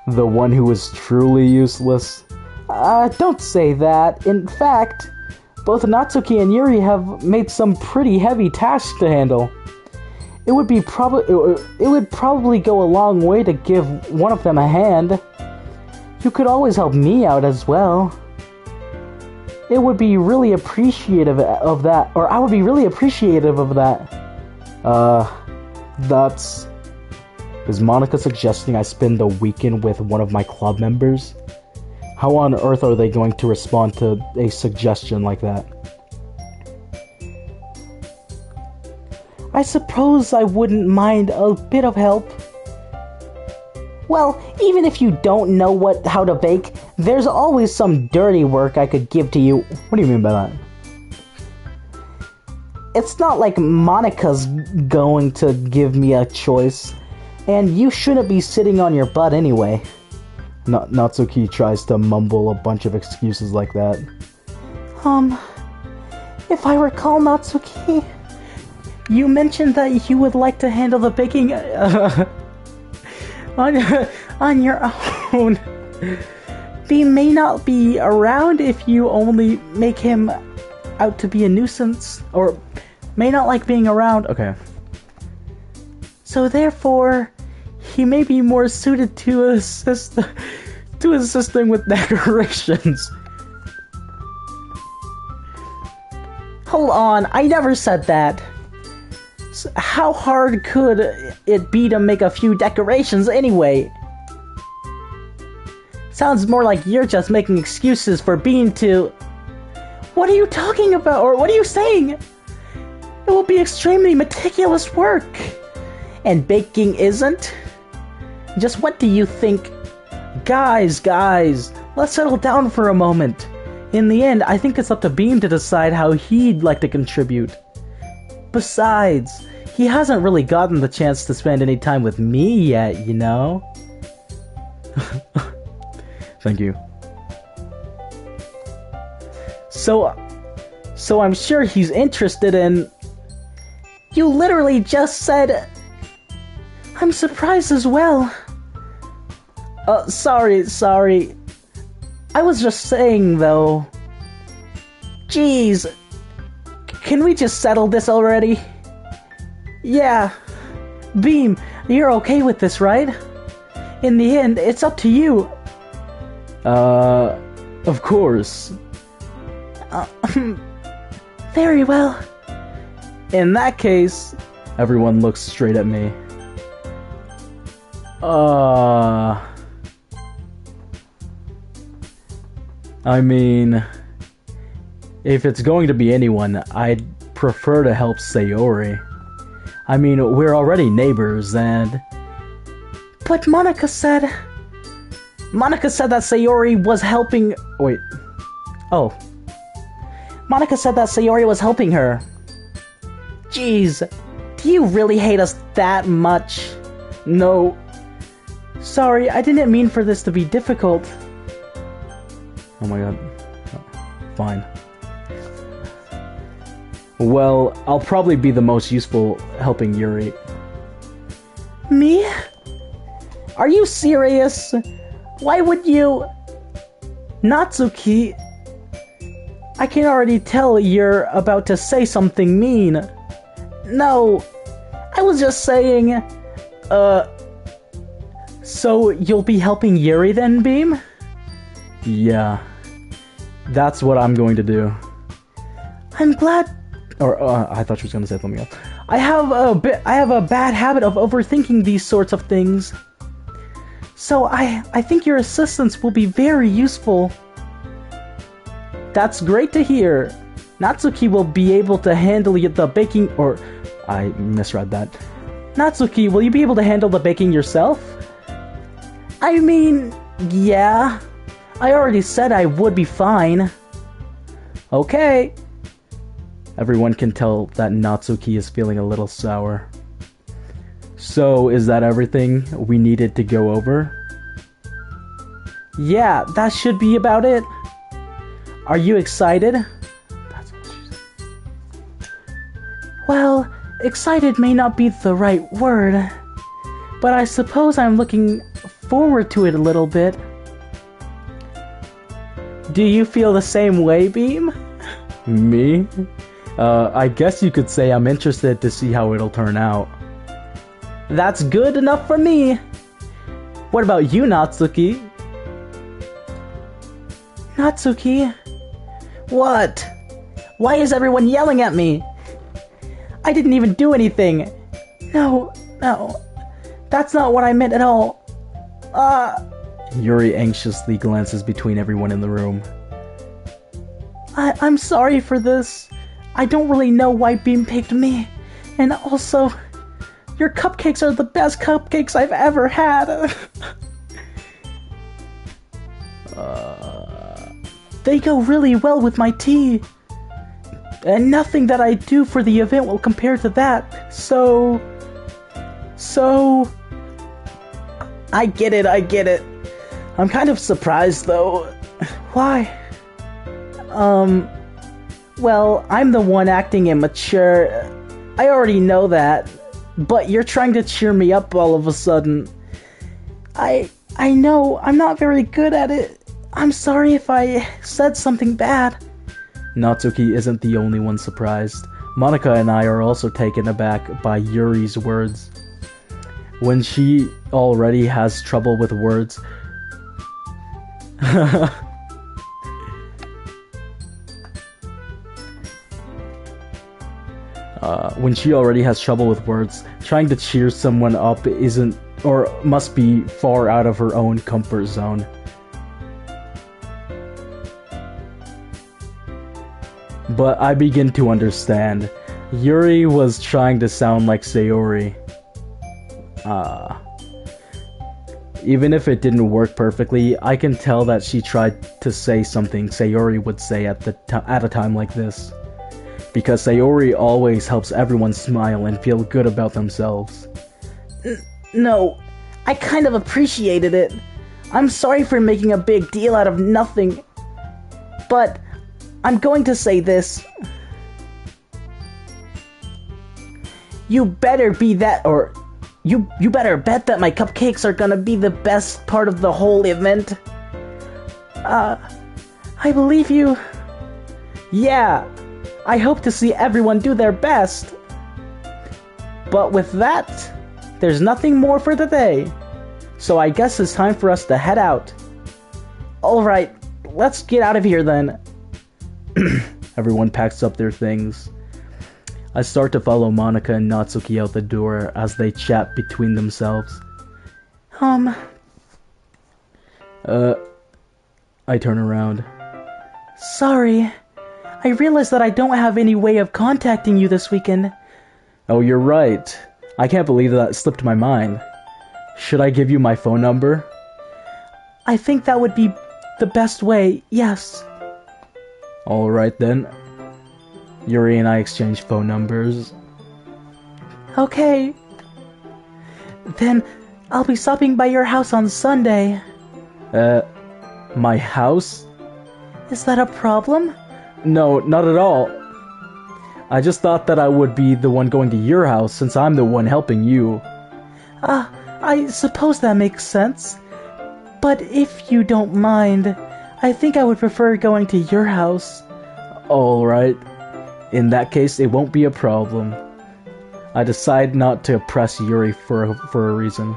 Speaker 2: The one who is truly useless. Don't say that. In fact, both Natsuki and Yuri have made some pretty heavy tasks to handle. It would probably go a long way to give one of them a hand. You could always help me out as well. It would be really appreciative of that, or I would be really appreciative of that. That's... Is Monica suggesting I spend the weekend with one of my club members? How on earth are they going to respond to a suggestion like that? I suppose I wouldn't mind a bit of help. Well, even if you don't know how to bake, there's always some dirty work I could give to you. What do you mean by that? It's not like Monica's going to give me a choice, and you shouldn't be sitting on your butt anyway. Natsuki tries to mumble a bunch of excuses like that. If I recall, Natsuki, you mentioned that you would like to handle the baking on your own. He may not be around if you only make him out to be a nuisance, or may not like being around. Okay. So therefore, he may be more suited to assisting with decorations. Hold on, I never said that. So how hard could it be to make a few decorations anyway? Sounds more like you're just making excuses for being too... What are you talking about? Or what are you saying? It will be extremely meticulous work. And baking isn't? Just what do you think? Guys, let's settle down for a moment. In the end, I think it's up to Beam to decide how he'd like to contribute. Besides, he hasn't really gotten the chance to spend any time with me yet, you know? Thank you. So I'm sure he's interested in... You literally just said... I'm surprised as well. Sorry. I was just saying, though. Jeez. Can we just settle this already? Yeah. Beam, you're okay with this, right? In the end, it's up to you. Of course. Very well. In that case, everyone looks straight at me.
Speaker 1: I mean, if it's going to be anyone, I'd prefer to help Sayori. I mean, we're already neighbors, and...
Speaker 2: But Monica said that Sayori was helping... Wait. Oh. Monica said that Sayori was helping her. Jeez, do you really hate us that much?
Speaker 1: No.
Speaker 2: Sorry, I didn't mean for this to be difficult.
Speaker 1: Oh my god. Oh, fine. Well, I'll probably be the most useful helping Yuri.
Speaker 2: Me? Are you serious? Why would you... Natsuki... I can already tell you're about to say something mean. No, I was just saying... So you'll be helping Yuri then, Beam?
Speaker 1: Yeah. That's what I'm going to do.
Speaker 2: I'm glad...
Speaker 1: Or, I thought she was going to say something else.
Speaker 2: I have a bad habit of overthinking these sorts of things. So I think your assistance will be very useful.
Speaker 1: That's great to hear. Natsuki will be able to handle the baking... Or, I misread that. Natsuki, will you be able to handle the baking yourself?
Speaker 2: I mean, yeah. I already said I would be fine.
Speaker 1: Okay. Everyone can tell that Natsuki is feeling a little sour. So, is that everything we needed to go over?
Speaker 2: Yeah, that should be about it. Are you excited?
Speaker 1: That's what she said.
Speaker 2: Well, excited may not be the right word, but I suppose I'm looking forward to it a little bit.
Speaker 1: Do you feel the same way, Beam? Me? I guess you could say I'm interested to see how it'll turn out.
Speaker 2: That's good enough for me.
Speaker 1: What about you, Natsuki?
Speaker 2: Natsuki? What? Why is everyone yelling at me? I didn't even do anything. No. That's not what I meant at all.
Speaker 1: Yuri anxiously glances between everyone in the room.
Speaker 2: I'm sorry for this. I don't really know why Beam picked me. And also, your cupcakes are the best cupcakes I've ever had. They go really well with my tea. And nothing that I do for the event will compare to that. So... I get it. I'm kind of surprised, though.
Speaker 1: Why?
Speaker 2: Well, I'm the one acting immature. I already know that. But you're trying to cheer me up all of a sudden. I know, I'm not very good at it. I'm sorry if I said something bad.
Speaker 1: Natsuki isn't the only one surprised. Monica and I are also taken aback by Yuri's words. When she already has trouble with words... when she already has trouble with words, trying to cheer someone up isn't, or must be, far out of her own comfort zone. But I begin to understand. Yuri was trying to sound like Sayori. Even if it didn't work perfectly, I can tell that she tried to say something Sayori would say at a time like this. Because Sayori always helps everyone smile and feel good about themselves.
Speaker 2: No, I kind of appreciated it. I'm sorry for making a big deal out of nothing. But I'm going to say this. You better be that, or you better bet that my cupcakes are gonna be the best part of the whole event. I believe you. Yeah, I hope to see everyone do their best. But with that, there's nothing more for today. So I guess it's time for us to head out. Alright, let's get out of here then.
Speaker 1: Everyone packs up their things. I start to follow Monica and Natsuki out the door as they chat between themselves.
Speaker 2: Um,
Speaker 1: Uh, I turn around.
Speaker 2: sorry. I realized that I don't have any way of contacting you this weekend.
Speaker 1: Oh, you're right. I can't believe that slipped my mind. Should I give you my phone number?
Speaker 2: I think that would be the best way, yes.
Speaker 1: Alright then. Yuri and I exchange phone numbers.
Speaker 2: Okay. Then I'll be stopping by your house on Sunday.
Speaker 1: My house?
Speaker 2: Is that a problem?
Speaker 1: No, not at all. I just thought that I would be the one going to your house since I'm the one helping you.
Speaker 2: I suppose that makes sense. But if you don't mind, I think I would prefer going to your house.
Speaker 1: Alright. In that case, it won't be a problem. I decide not to press Yuri for a reason.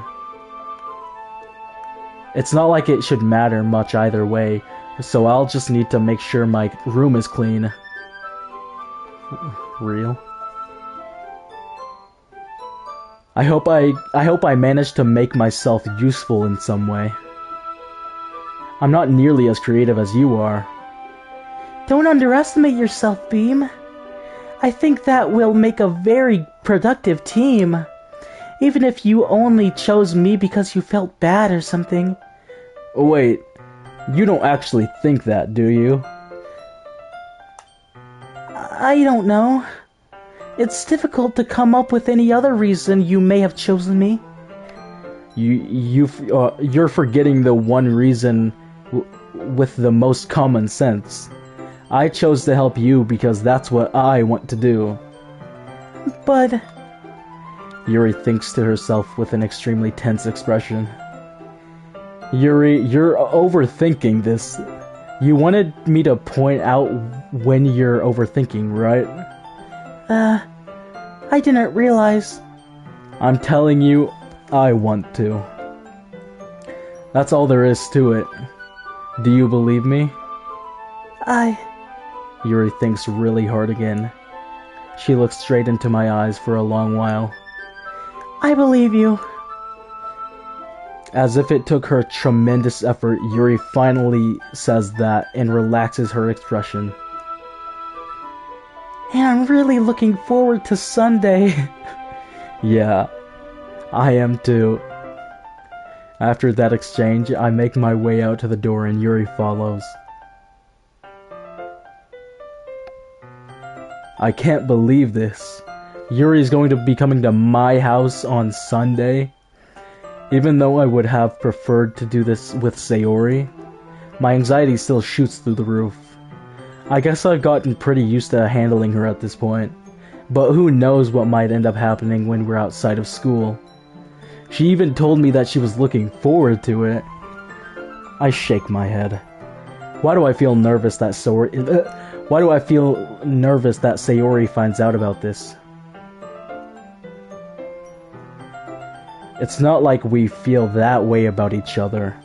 Speaker 1: It's not like it should matter much either way, so I'll just need to make sure my room is clean. Real? I hope I managed to make myself useful in some way. I'm not nearly as creative as you are.
Speaker 2: Don't underestimate yourself, Beam. I think that will make a very productive team. Even if you only chose me because you felt bad or something.
Speaker 1: Wait, you don't actually think that, do you?
Speaker 2: I don't know. It's difficult to come up with any other reason you may have chosen me.
Speaker 1: You're forgetting the one reason with the most common sense. I chose to help you because that's what I want to do.
Speaker 2: But...
Speaker 1: Yuri thinks to herself with an extremely tense expression. Yuri, you're overthinking this. You wanted me to point out when you're overthinking, right?
Speaker 2: I didn't realize.
Speaker 1: I'm telling you, I want to. That's all there is to it. Do you believe me? Yuri thinks really hard again. She looks straight into my eyes for a long while.
Speaker 2: I believe you.
Speaker 1: As if it took her tremendous effort, Yuri finally says that and relaxes her expression.
Speaker 2: And I'm really looking forward to Sunday.
Speaker 1: Yeah, I am too. After that exchange, I make my way out to the door and Yuri follows. I can't believe this. Yuri's going to be coming to my house on Sunday. Even though I would have preferred to do this with Sayori, my anxiety still shoots through the roof. I guess I've gotten pretty used to handling her at this point, but who knows what might end up happening when we're outside of school. She even told me that she was looking forward to it. I shake my head. Why do I feel nervous that Sayori finds out about this? It's not like we feel that way about each other.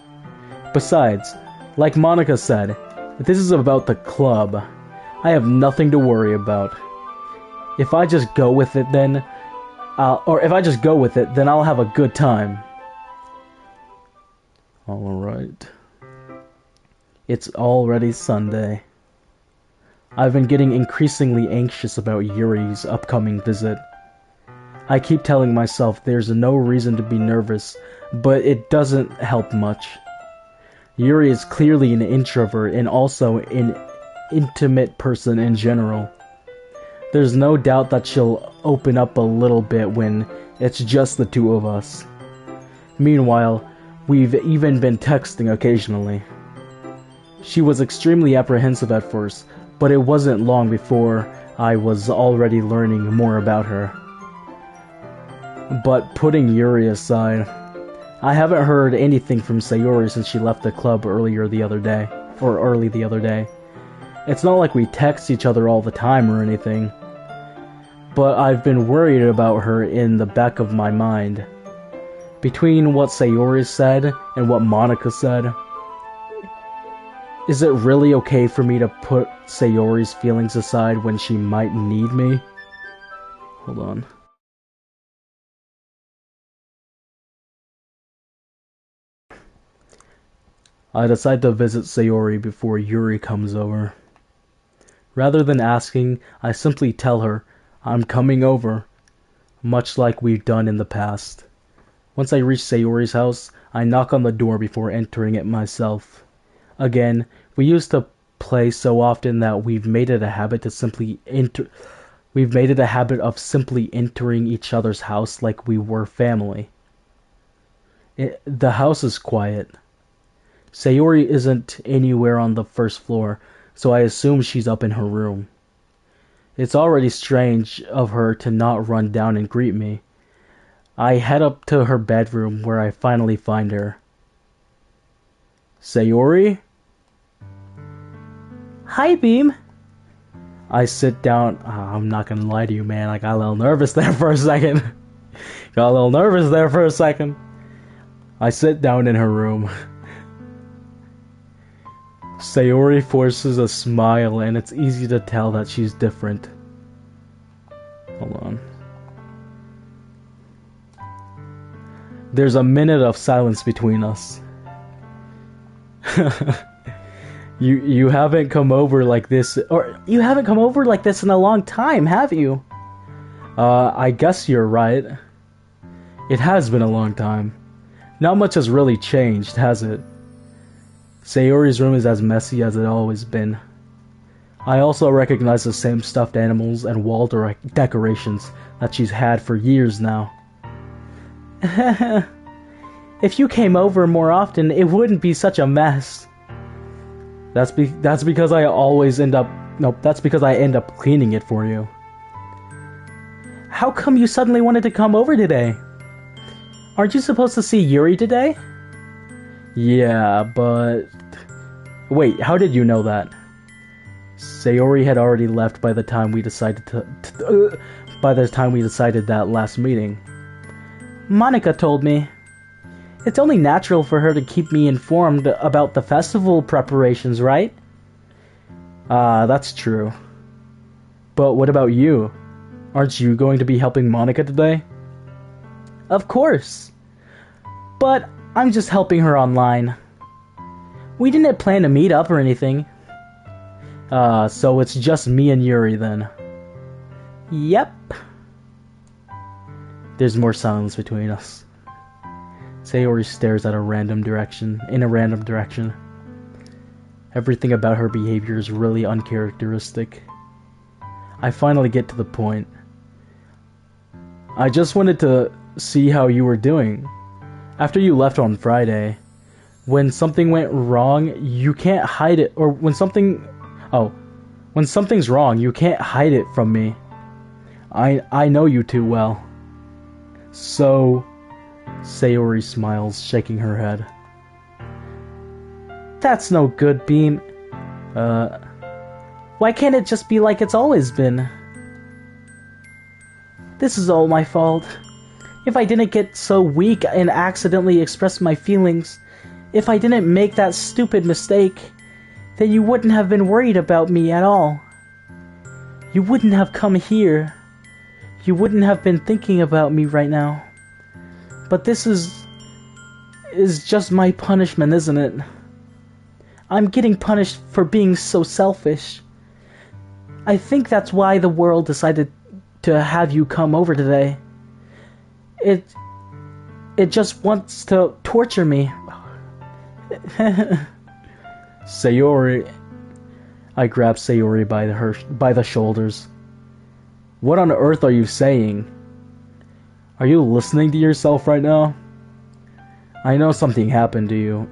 Speaker 1: Besides, like Monica said, if this is about the club, I have nothing to worry about. If I just go with it, then I'll have a good time. Alright. It's already Sunday. I've been getting increasingly anxious about Yuri's upcoming visit. I keep telling myself there's no reason to be nervous, but it doesn't help much. Yuri is clearly an introvert and also an intimate person in general. There's no doubt that she'll open up a little bit when it's just the two of us. Meanwhile, we've even been texting occasionally. She was extremely apprehensive at first, but it wasn't long before I was already learning more about her. But putting Yuri aside, I haven't heard anything from Sayori since she left the club early the other day. It's not like we text each other all the time or anything, but I've been worried about her in the back of my mind. Between what Sayori said and what Monica said, is it really okay for me to put Sayori's feelings aside when she might need me? Hold on. I decide to visit Sayori before Yuri comes over. Rather than asking, I simply tell her I'm coming over, much like we've done in the past. Once I reach Sayori's house, I knock on the door before entering it myself. Again, we used to play so often that we've made it a habit of simply entering each other's house like we were family. The house is quiet. Sayori isn't anywhere on the first floor, so I assume she's up in her room. It's already strange of her to not run down and greet me. I head up to her bedroom where I finally find her. Sayori?
Speaker 2: Hi, Beam.
Speaker 1: I sit down. I'm not gonna lie to you, man. I got a little nervous there for a second. I sit down in her room. Sayori forces a smile, and it's easy to tell that she's different. Hold on. There's a minute of silence between us. You haven't come over like this, or you haven't come over like this in a long time, have you? I guess you're right. It has been a long time. Not much has really changed, has it? Sayori's room is as messy as it always been. I also recognize the same stuffed animals and wall decorations that she's had for years now.
Speaker 2: If you came over more often, it wouldn't be such a mess.
Speaker 1: That's because I end up cleaning it for you.
Speaker 2: How come you suddenly wanted to come over today? Aren't you supposed to see Yuri today?
Speaker 1: Yeah, but... Wait, how did you know that? Sayori had already left by the time we decided that last meeting.
Speaker 2: Monica told me. It's only natural for her to keep me informed about the festival preparations, right?
Speaker 1: That's true. But what about you? Aren't you going to be helping Monica today?
Speaker 2: Of course. But I'm just helping her online. We didn't plan to meet up or anything.
Speaker 1: So it's just me and Yuri then.
Speaker 2: Yep.
Speaker 1: There's more silence between us. Sayori stares in a random direction. Everything about her behavior is really uncharacteristic. I finally get to the point. I just wanted to see how you were doing. After you left on Friday, when something went wrong, you can't hide it. Or when something's wrong, you can't hide it from me. I know you too well. So... Sayori smiles, shaking her head.
Speaker 2: That's no good, Beam. Why can't it just be like it's always been? This is all my fault. If I didn't get so weak and accidentally express my feelings, if I didn't make that stupid mistake, then you wouldn't have been worried about me at all. You wouldn't have come here. You wouldn't have been thinking about me right now. But this is just my punishment, isn't it? I'm getting punished for being so selfish. I think that's why the world decided to have you come over today. It just wants to torture me.
Speaker 1: Sayori... I grab Sayori by the shoulders. What on earth are you saying? Are you listening to yourself right now? I know something happened to you.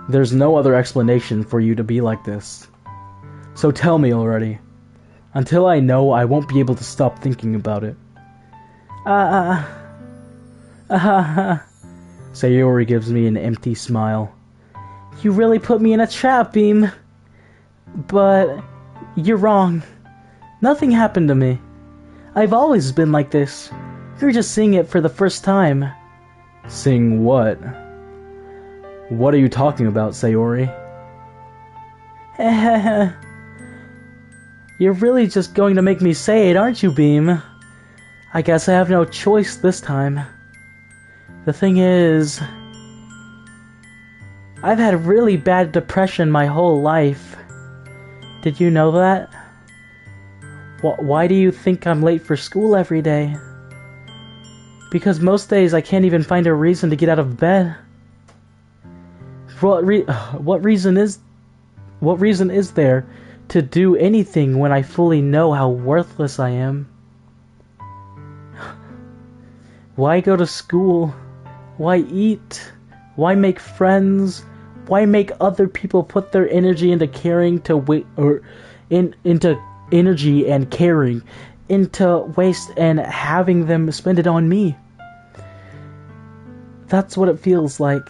Speaker 1: There's no other explanation for you to be like this. So tell me already. Until I know, I won't be able to stop thinking about it. Sayori gives me an empty smile.
Speaker 2: You really put me in a trap, Beam. But you're wrong. Nothing happened to me. I've always been like this. You're just seeing it for the first time.
Speaker 1: Seeing what? What are you talking about, Sayori?
Speaker 2: You're really just going to make me say it, aren't you, Beam? I guess I have no choice this time. The thing is... I've had really bad depression my whole life. Did you know that? Why do you think I'm late for school every day? Because most days I can't even find a reason to get out of bed. What reason is there to do anything when I fully know how worthless I am? Why go to school? Why eat? Why make friends? Why make other people put their energy into caring into energy and caring into waste and having them spend it on me? That's what it feels like.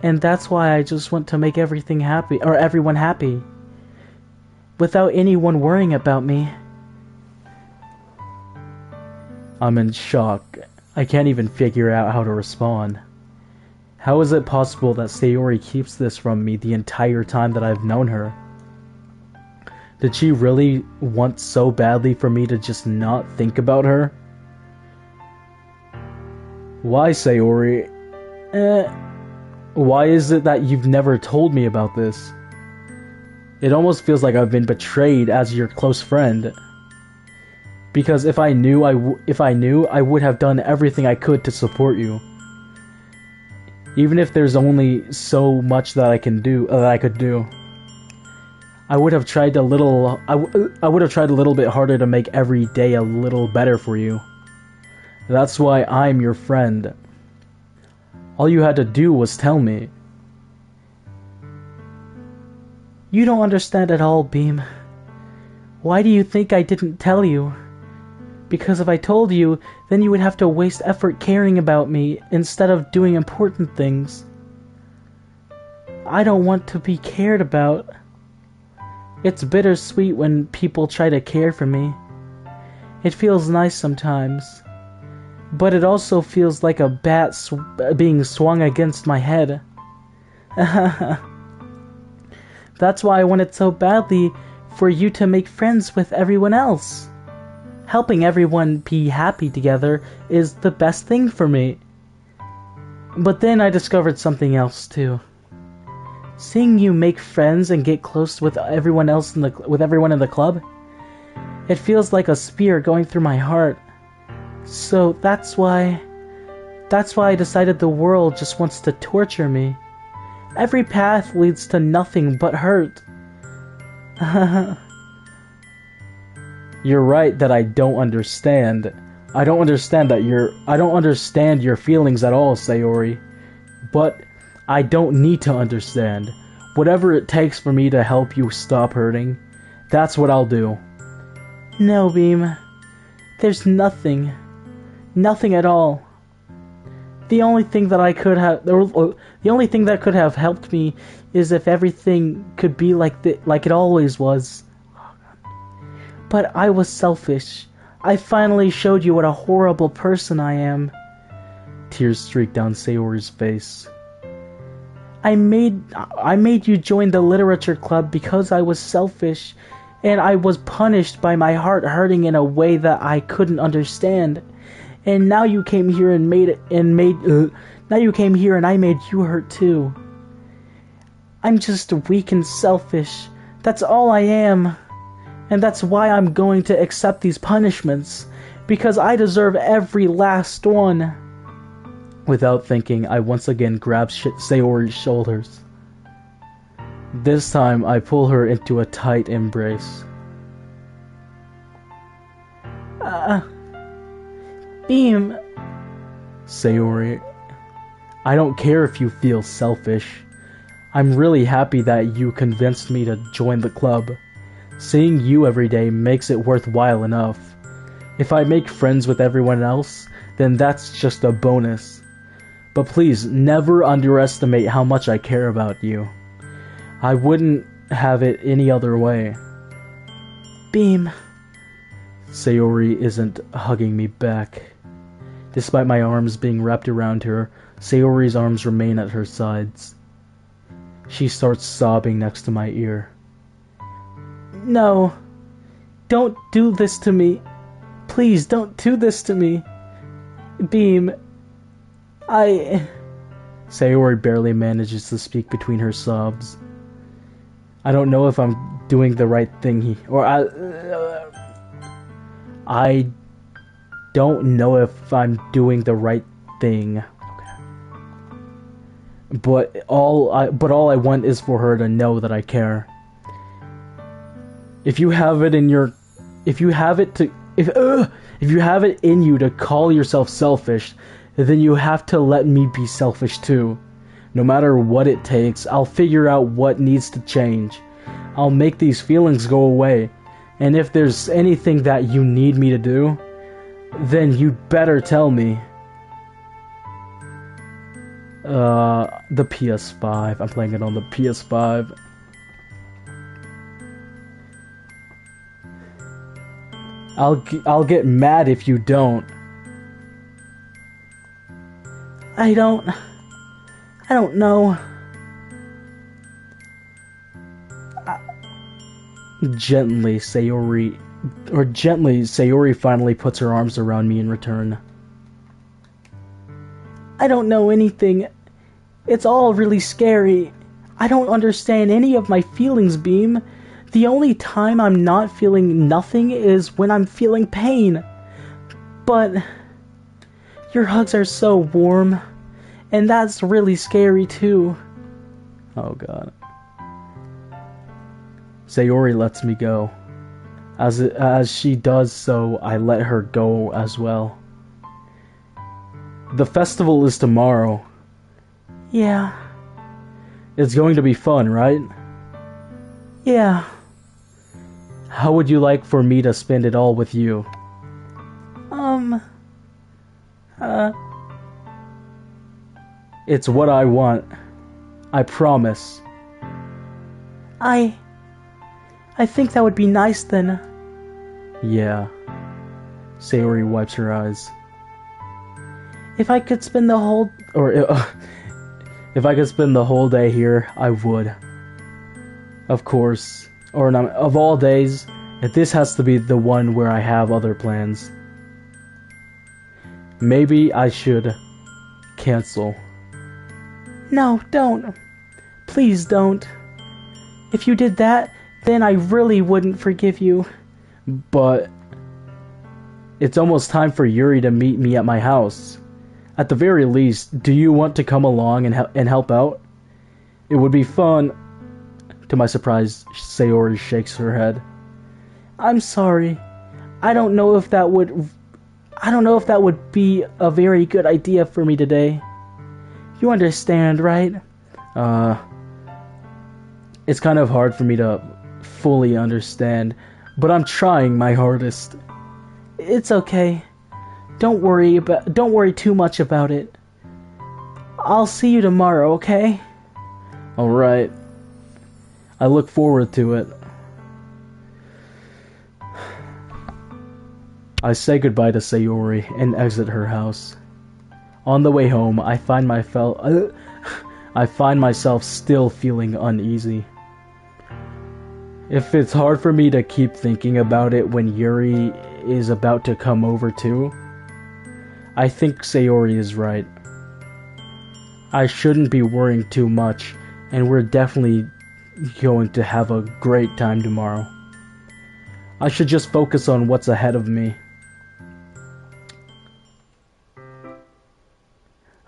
Speaker 2: And that's why I just want to make everything happy, or everyone happy, without anyone worrying about me. I'm in shock. I can't even figure out how to respond. How is it possible that Sayori keeps this from me the entire time that I've known her? Did she really want so badly for me to just not think about her? Why, Sayori? Why is it that you've never told me about this? It almost feels like I've been betrayed as your close friend. Because if I knew, I would have done everything I could to support you. Even if there's only so much that I could do. I would have tried a little. I would have tried a little bit harder to make every day a little better for you. That's why I'm your friend. All you had to do was tell me. You don't understand at all, Beam. Why do you think I didn't tell you? Because if I told you, then you would have to waste effort caring about me instead of doing important things. I don't want to be cared about. It's bittersweet when people try to care for me. It feels nice sometimes. But it also feels like a bat being swung against my head. That's why I wanted so badly for you to make friends with everyone else. Helping everyone be happy together is the best thing for me. But then I discovered something else too. Seeing you make friends and get close with everyone in the club, it feels like a spear going through my heart. So that's why I decided the world just wants to torture me. Every path leads to nothing but hurt. You're right that I don't understand. I don't understand your feelings at all, Sayori. But I don't need to understand. Whatever it takes for me to help you stop hurting, that's what I'll do. No, Beam. There's nothing. Nothing at all. The only thing that could have helped me is if everything could be like it always was. But I was selfish. I finally showed you what a horrible person I am. Tears streaked down Sayori's face. I made you join the literature club because I was selfish, and I was punished by my heart hurting in a way that I couldn't understand. And now you came here and I made you hurt too. I'm just weak and selfish. That's all I am. And that's why I'm going to accept these punishments, because I deserve every last one. Without thinking, I once again grabbed Sayori's shoulders. This time, I pull her into a tight embrace. Beam. Sayori, I don't care if you feel selfish. I'm really happy that you convinced me to join the club. Seeing you every day makes it worthwhile enough. If I make friends with everyone else, then that's just a bonus. But please, never underestimate how much I care about you. I wouldn't have it any other way. Beam. Sayori isn't hugging me back. Despite my arms being wrapped around her, Sayori's arms remain at her sides. She starts sobbing next to my ear. No. Don't do this to me. Please, don't do this to me. Beam.
Speaker 1: Sayori barely manages to speak between her sobs. I don't know if I'm doing the right thing I don't know if I'm doing the right thing. But all I want is for her to know that I care. If you have it in you to call yourself selfish, then you have to let me be selfish too. No matter what it takes, I'll figure out what needs to change. I'll make these feelings go away. And if there's anything that you need me to do, then you'd better tell me. The PS5. I'm playing it on the PS5. I'll get mad if you don't.
Speaker 2: I don't know.
Speaker 1: Gently, Sayori finally puts her arms around me in return.
Speaker 2: I don't know anything. It's all really scary. I don't understand any of my feelings, Beam. The only time I'm not feeling nothing is when I'm feeling pain. But your hugs are so warm, and that's really scary too.
Speaker 1: Oh god. Sayori lets me go. As she does so, I let her go as well. The festival is tomorrow.
Speaker 2: Yeah.
Speaker 1: It's going to be fun, right?
Speaker 2: Yeah.
Speaker 1: How would you like for me to spend it all with you? It's what I want. I promise.
Speaker 2: I think that would be nice then.
Speaker 1: Yeah. Sayori wipes her eyes.
Speaker 2: If I could spend the whole...
Speaker 1: if I could spend the whole day here, I would. Of course. Or not, of all days, this has to be the one where I have other plans. Maybe I should cancel.
Speaker 2: No, don't. Please don't. If you did that, then I really wouldn't forgive you.
Speaker 1: But it's almost time for Yuri to meet me at my house. At the very least, do you want to come along and help out? It would be fun. To my surprise, Sayori shakes her head.
Speaker 2: I'm sorry. I don't know if that would be a very good idea for me today. You understand, right?
Speaker 1: It's kind of hard for me to fully understand, but I'm trying my hardest.
Speaker 2: It's okay. Don't worry too much about it. I'll see you tomorrow, okay?
Speaker 1: Alright. I look forward to it. I say goodbye to Sayori and exit her house. On the way home, I find myself still feeling uneasy. If it's hard for me to keep thinking about it when Yuri is about to come over too, I think Sayori is right. I shouldn't be worrying too much, and we're definitely going to have a great time tomorrow. I should just focus on what's ahead of me.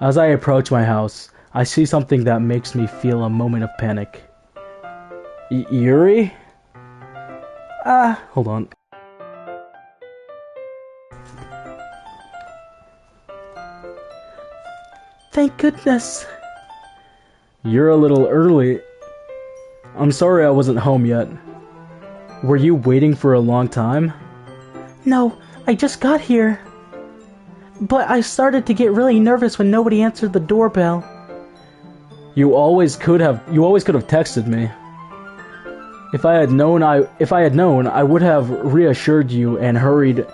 Speaker 1: As I approach my house, I see something that makes me feel a moment of panic. Yuri? Hold on.
Speaker 2: Thank goodness.
Speaker 1: You're a little early. I'm sorry I wasn't home yet. Were you waiting for a long time?
Speaker 2: No, I just got here. But I started to get really nervous when nobody answered the doorbell.
Speaker 1: You always could have texted me. If I had known, I would have reassured you and hurried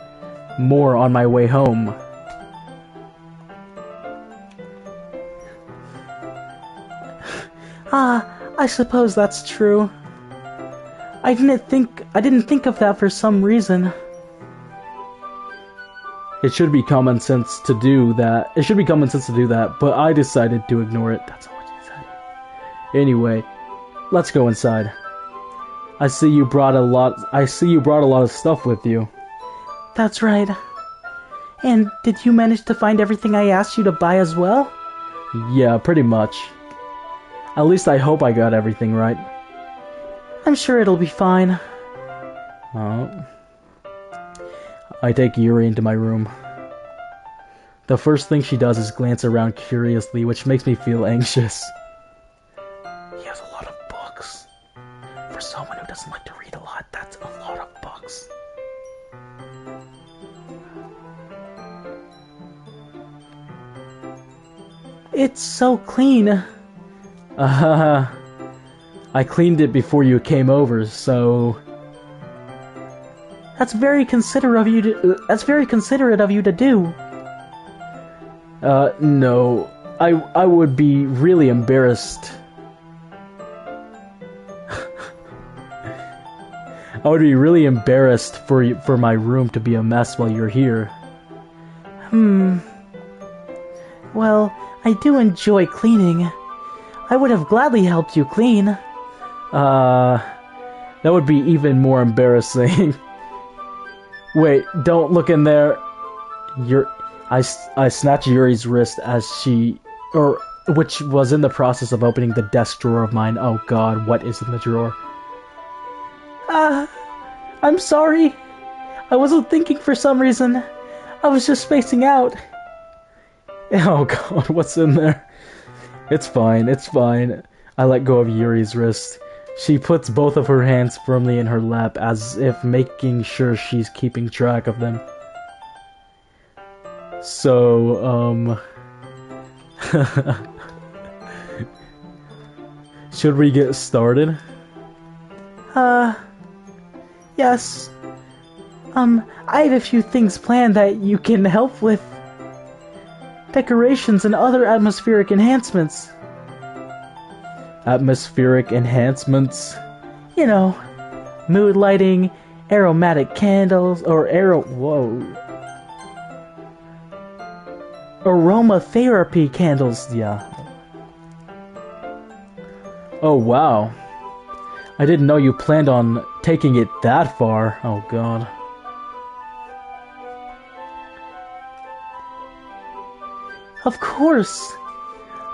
Speaker 1: more on my way home.
Speaker 2: I suppose that's true. I didn't think of that for some reason.
Speaker 1: It should be common sense to do that. It should be common sense to do that, but I decided to ignore it. That's not what you said. Anyway, let's go inside. I see you brought a lot of stuff with you.
Speaker 2: That's right. And did you manage to find everything I asked you to buy as well?
Speaker 1: Yeah, pretty much. At least I hope I got everything right.
Speaker 2: I'm sure it'll be fine.
Speaker 1: Oh. I take Yuri into my room. The first thing she does is glance around curiously, which makes me feel anxious. He has a lot of books. For someone who doesn't like to read a lot, that's a lot of books.
Speaker 2: It's so clean.
Speaker 1: I cleaned it before you came over, so...
Speaker 2: That's very considerate of you to do.
Speaker 1: No. I would be really embarrassed. I would be really embarrassed for my room to be a mess while you're here.
Speaker 2: Well, I do enjoy cleaning. I would have gladly helped you clean.
Speaker 1: That would be even more embarrassing. Wait, don't look in there. I snatch Yuri's wrist as which was in the process of opening the desk drawer of mine. Oh god, what is in the drawer?
Speaker 2: I'm sorry. I wasn't thinking for some reason. I was just spacing out.
Speaker 1: Oh god, what's in there? It's fine, it's fine. I let go of Yuri's wrist. She puts both of her hands firmly in her lap as if making sure she's keeping track of them. So, should we get started?
Speaker 2: Yes. I have a few things planned that you can help with. Decorations and other atmospheric enhancements.
Speaker 1: Atmospheric enhancements?
Speaker 2: You know, mood lighting, aromatic candles, or aromatherapy candles, yeah.
Speaker 1: Oh wow. I didn't know you planned on taking it that far. Oh god.
Speaker 2: Of course!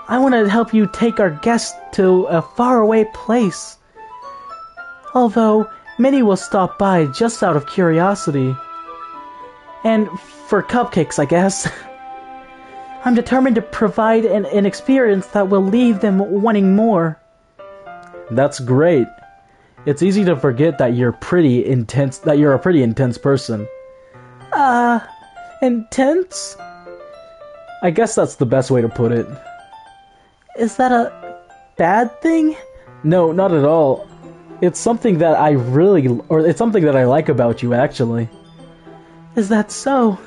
Speaker 2: I want to help you take our guests to a faraway place. Although, many will stop by just out of curiosity. And for cupcakes, I guess. I'm determined to provide an experience that will leave them wanting more.
Speaker 1: That's great. It's easy to forget that you're a pretty intense person.
Speaker 2: Intense?
Speaker 1: I guess that's the best way to put it.
Speaker 2: Is that a bad thing?
Speaker 1: No, not at all. It's something that it's something that I like about you, actually.
Speaker 2: Is that so?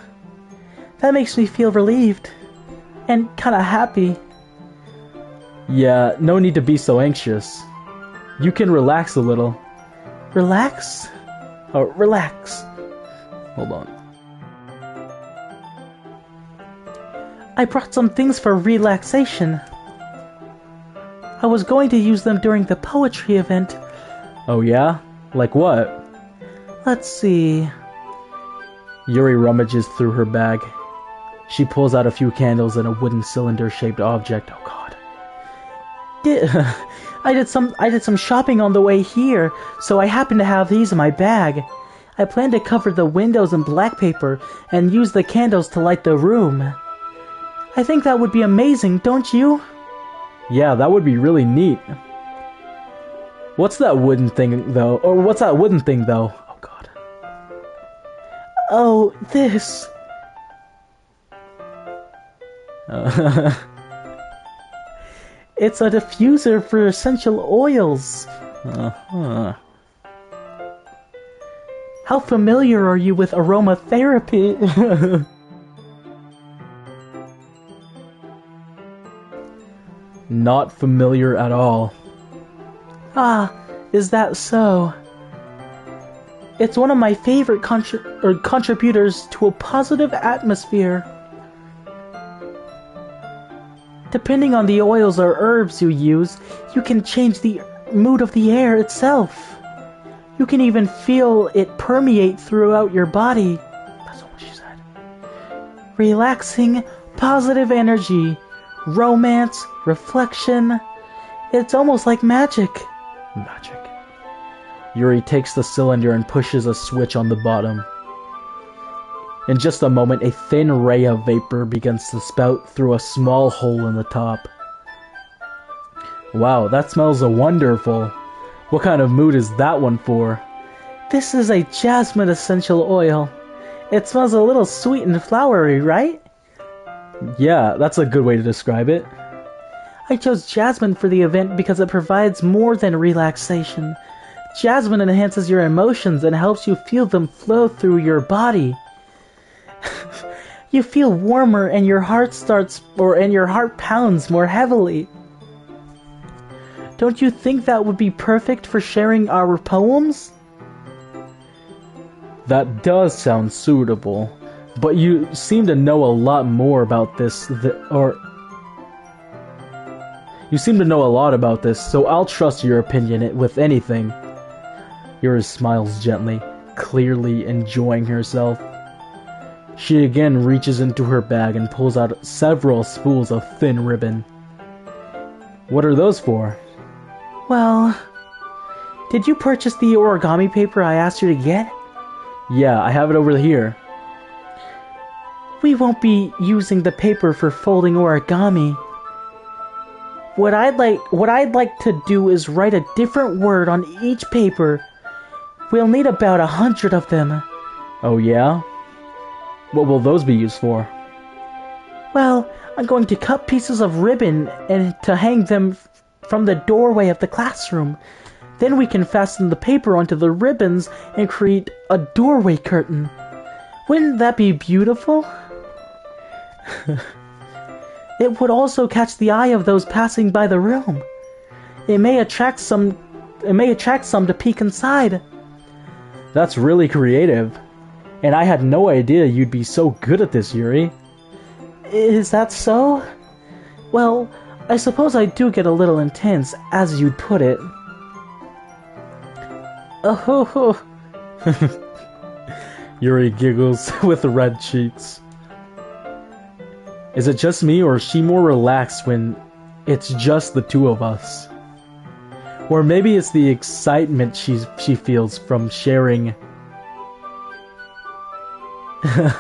Speaker 2: That makes me feel relieved. And kinda happy.
Speaker 1: Yeah, no need to be so anxious. You can relax a little.
Speaker 2: Relax?
Speaker 1: Oh, relax. Hold on.
Speaker 2: I brought some things for relaxation. I was going to use them during the poetry event.
Speaker 1: Oh yeah? Like what?
Speaker 2: Let's see.
Speaker 1: Yuri rummages through her bag. She pulls out a few candles and a wooden cylinder-shaped object. Oh god.
Speaker 2: I did some shopping on the way here, so I happen to have these in my bag. I plan to cover the windows in black paper and use the candles to light the room. I think that would be amazing, don't you?
Speaker 1: Yeah, that would be really neat. What's that wooden thing, though? Or what's that wooden thing, though? Oh, God.
Speaker 2: Oh, this. It's a diffuser for essential oils.
Speaker 1: Uh-huh.
Speaker 2: How familiar are you with aromatherapy?
Speaker 1: Not familiar at all.
Speaker 2: Ah, is that so? It's one of my favorite contributors to a positive atmosphere. Depending on the oils or herbs you use, you can change the mood of the air itself. You can even feel it permeate throughout your body. That's what she said. Relaxing, positive energy, romance, reflection. It's almost like magic.
Speaker 1: Magic. Yuri takes the cylinder and pushes a switch on the bottom. In just a moment, a thin ray of vapor begins to spout through a small hole in the top. Wow, that smells wonderful. What kind of mood is that one for?
Speaker 2: This is a jasmine essential oil. It smells a little sweet and flowery, right?
Speaker 1: Yeah, that's a good way to describe it.
Speaker 2: I chose jasmine for the event because it provides more than relaxation. Jasmine enhances your emotions and helps you feel them flow through your body. You feel warmer and your heart pounds more heavily. Don't you think that would be perfect for sharing our poems?
Speaker 1: That does sound suitable, but you seem to know a lot more about this, You seem to know a lot about this, so I'll trust your opinion with anything. Yuri smiles gently, clearly enjoying herself. She again reaches into her bag and pulls out several spools of thin ribbon. What are those for?
Speaker 2: Well, did you purchase the origami paper I asked you to get?
Speaker 1: Yeah, I have it over here.
Speaker 2: We won't be using the paper for folding origami. What I'd like to do is write a different word on each paper. We'll need about 100 of them.
Speaker 1: Oh yeah? What will those be used for?
Speaker 2: Well, I'm going to cut pieces of ribbon and to hang them from the doorway of the classroom. Then we can fasten the paper onto the ribbons and create a doorway curtain. Wouldn't that be beautiful? It would also catch the eye of those passing by the room. It may attract some to peek inside.
Speaker 1: That's really creative. And I had no idea you'd be so good at this, Yuri.
Speaker 2: Is that so? Well, I suppose I do get a little intense, as you'd put it. Oh.
Speaker 1: Yuri giggles with red cheeks. Is it just me, or is she more relaxed when it's just the two of us? Or maybe it's the excitement she feels from sharing. Oh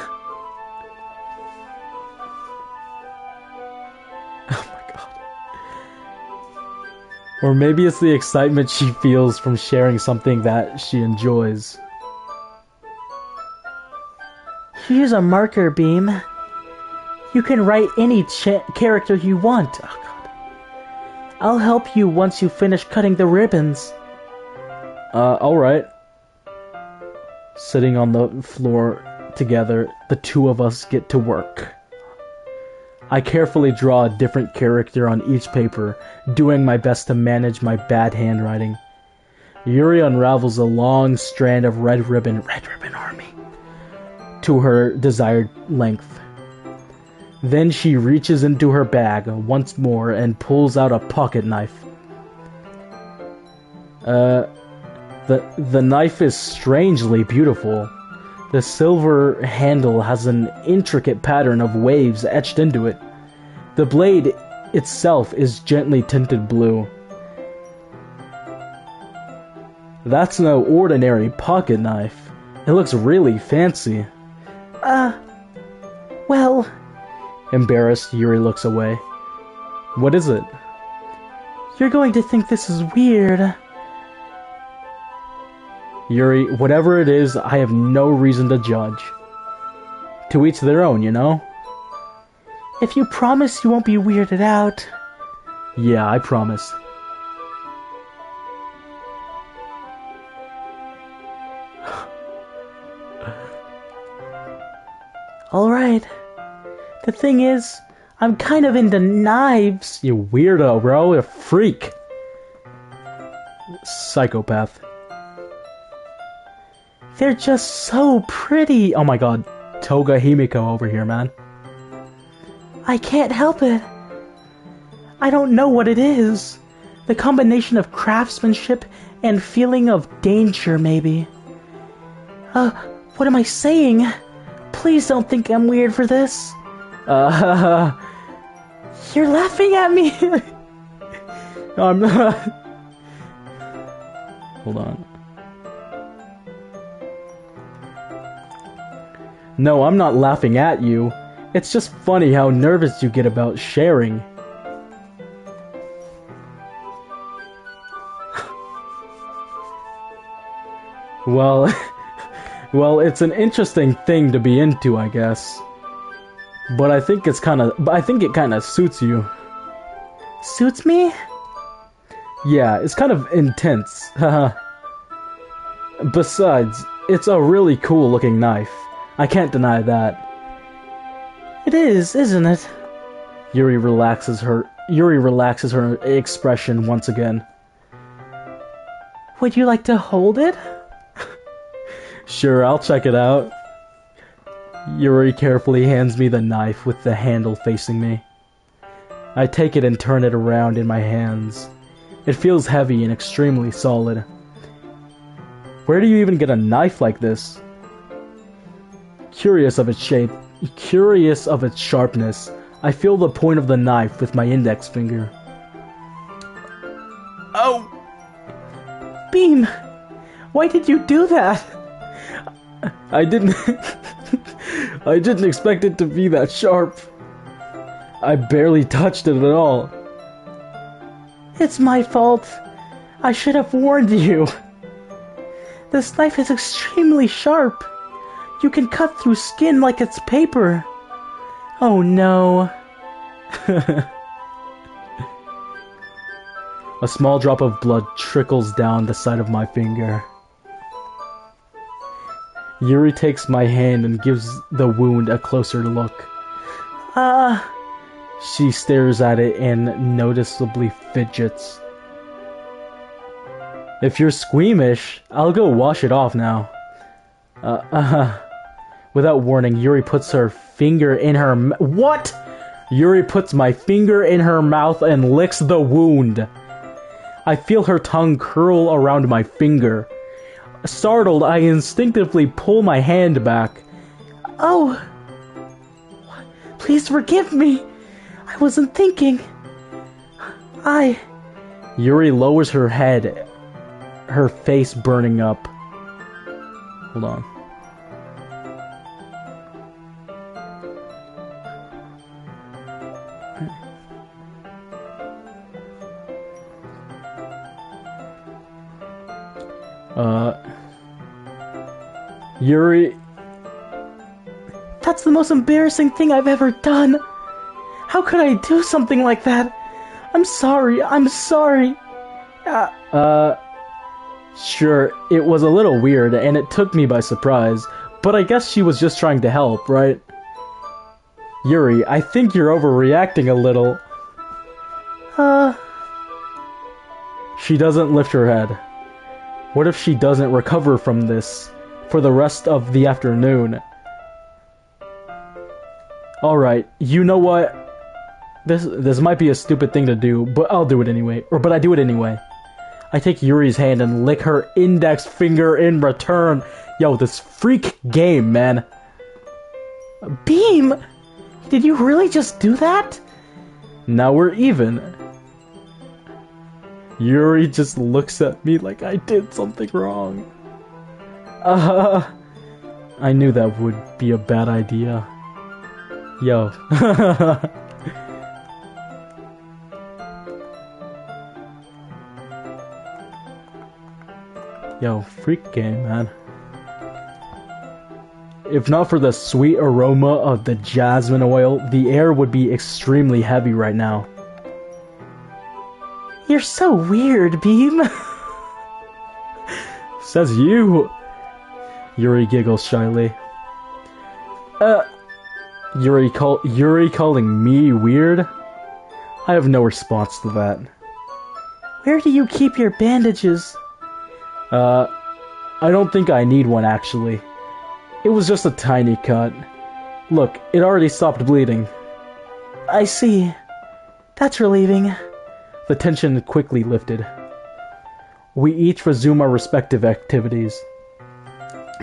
Speaker 1: my god. Or maybe it's the excitement she feels from sharing something that she enjoys.
Speaker 2: Here's a marker beam. You can write any character you want. Oh god. I'll help you once you finish cutting the ribbons.
Speaker 1: Alright. Sitting on the floor together, the two of us get to work. I carefully draw a different character on each paper, doing my best to manage my bad handwriting. Yuri unravels a long strand of red ribbon army, to her desired length. Then she reaches into her bag once more and pulls out a pocket knife. The knife is strangely beautiful. The silver handle has an intricate pattern of waves etched into it. The blade itself is gently tinted blue. That's no ordinary pocket knife. It looks really fancy.
Speaker 2: Well...
Speaker 1: Embarrassed, Yuri looks away. What is it?
Speaker 2: You're going to think this is weird.
Speaker 1: Yuri, whatever it is, I have no reason to judge. To each their own, you know?
Speaker 2: If you promise you won't be weirded out.
Speaker 1: Yeah, I promise.
Speaker 2: Alright. The thing is, I'm kind of into knives.
Speaker 1: You weirdo, bro. A freak. Psychopath.
Speaker 2: They're just so pretty. Oh my god. Toga Himiko over here, man. I can't help it. I don't know what it is. The combination of craftsmanship and feeling of danger, maybe. What am I saying? Please don't think I'm weird for this. You're laughing at me. No, I'm not. Hold on. No, I'm not laughing at you. It's just funny how nervous you get about sharing. Well, well, it's an interesting thing to be into, I guess. But I think it kind of suits you. Suits me? Yeah, it's kind of intense. Haha. Besides, it's a really cool looking knife. I can't deny that. It is, isn't it? Yuri relaxes her expression once again. Would you like to hold it? Sure, I'll check it out. Yuri carefully hands me the knife with the handle facing me. I take it and turn it around in my hands. It feels heavy and extremely solid. Where do you even get a knife like this? Curious of its shape, curious of its sharpness, I feel the point of the knife with my index finger. Oh! Beam! Why did you do that? I didn't expect it to be that sharp. I barely touched it at all. It's my fault. I should have warned you. This knife is extremely sharp. You can cut through skin like it's paper. Oh no. A small drop of blood trickles down the side of my finger. Yuri takes my hand and gives the wound a closer look. She stares at it and noticeably fidgets. If you're squeamish, I'll go wash it off now. Without warning, Yuri puts her finger in her What?! Yuri puts my finger in her mouth and licks the wound. I feel her tongue curl around my finger. Startled, I instinctively pull my hand back. Oh! Please forgive me! I wasn't thinking. Yuri lowers her head, her face burning up. Hold on. Yuri... That's the most embarrassing thing I've ever done. How could I do something like that? I'm sorry. Sure, it was a little weird, and it took me by surprise, but I guess she was just trying to help, right? Yuri, I think you're overreacting a little. She doesn't lift her head. What if she doesn't recover from this for the rest of the afternoon? Alright, you know what? This might be a stupid thing to do, but I'll do it anyway. But I do it anyway. I take Yuri's hand and lick her index finger in return. Yo, this freak game, man. Beam! Did you really just do that? Now we're even. Yuri just looks at me like I did something wrong. I knew that would be a bad idea. Yo. Yo, freak game, man. If not for the sweet aroma of the jasmine oil, the air would be extremely heavy right now. You're so weird, Beam. Says you. Yuri giggles shyly. Yuri calling me weird? I have no response to that. Where do you keep your bandages?
Speaker 1: I don't think I need one, actually. It was just a tiny cut. Look, it already stopped bleeding.
Speaker 2: I see. That's relieving.
Speaker 1: The tension quickly lifted. We each resume our respective activities.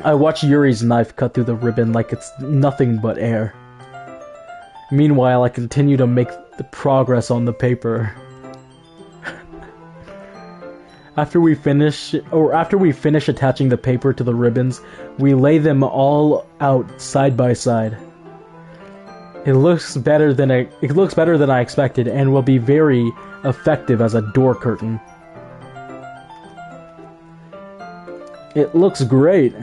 Speaker 1: I watch Yuri's knife cut through the ribbon like it's nothing but air. Meanwhile, I continue to make the progress on the paper. After we finish attaching the paper to the ribbons, we lay them all out side by side. It looks better than I expected and will be very effective as a door curtain. It looks great.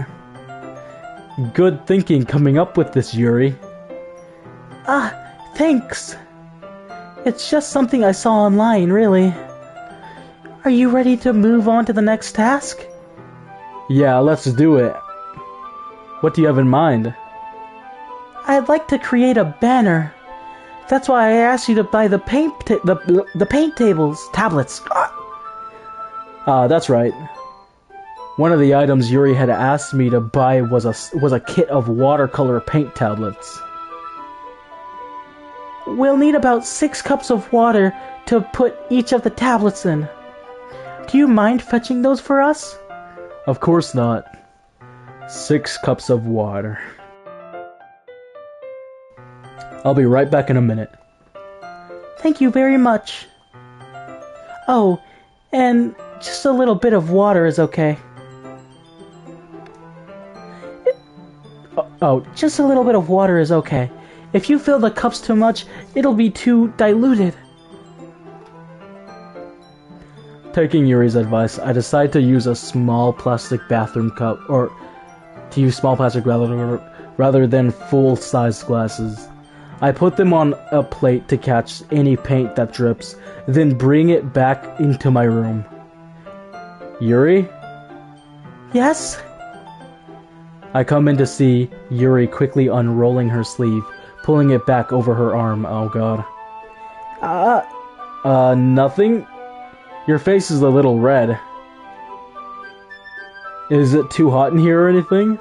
Speaker 1: Good thinking coming up with this, Yuri.
Speaker 2: Thanks. It's just something I saw online, really. Are you ready to move on to the next task?
Speaker 1: Yeah, let's do it. What do you have in mind?
Speaker 2: I'd like to create a banner. That's why I asked you to buy the paint tablets.
Speaker 1: That's right. One of the items Yuri had asked me to buy was a kit of watercolor paint tablets.
Speaker 2: We'll need about 6 cups of water to put each of the tablets in. Do you mind fetching those for us?
Speaker 1: Of course not. 6 cups of water. I'll be right back in a minute.
Speaker 2: Thank you very much. Oh, and just a little bit of water is okay. Just a little bit of water is okay. If you fill the cups too much, it'll be too diluted.
Speaker 1: Taking Yuri's advice, I decide to use a small plastic bathroom cup, or to use small plastic rather than full-size glasses. I put them on a plate to catch any paint that drips, then bring it back into my room. Yuri?
Speaker 2: Yes?
Speaker 1: I come in to see Yuri quickly unrolling her sleeve, pulling it back over her arm. Oh god. Nothing? Your face is a little red. Is it too hot in here or anything?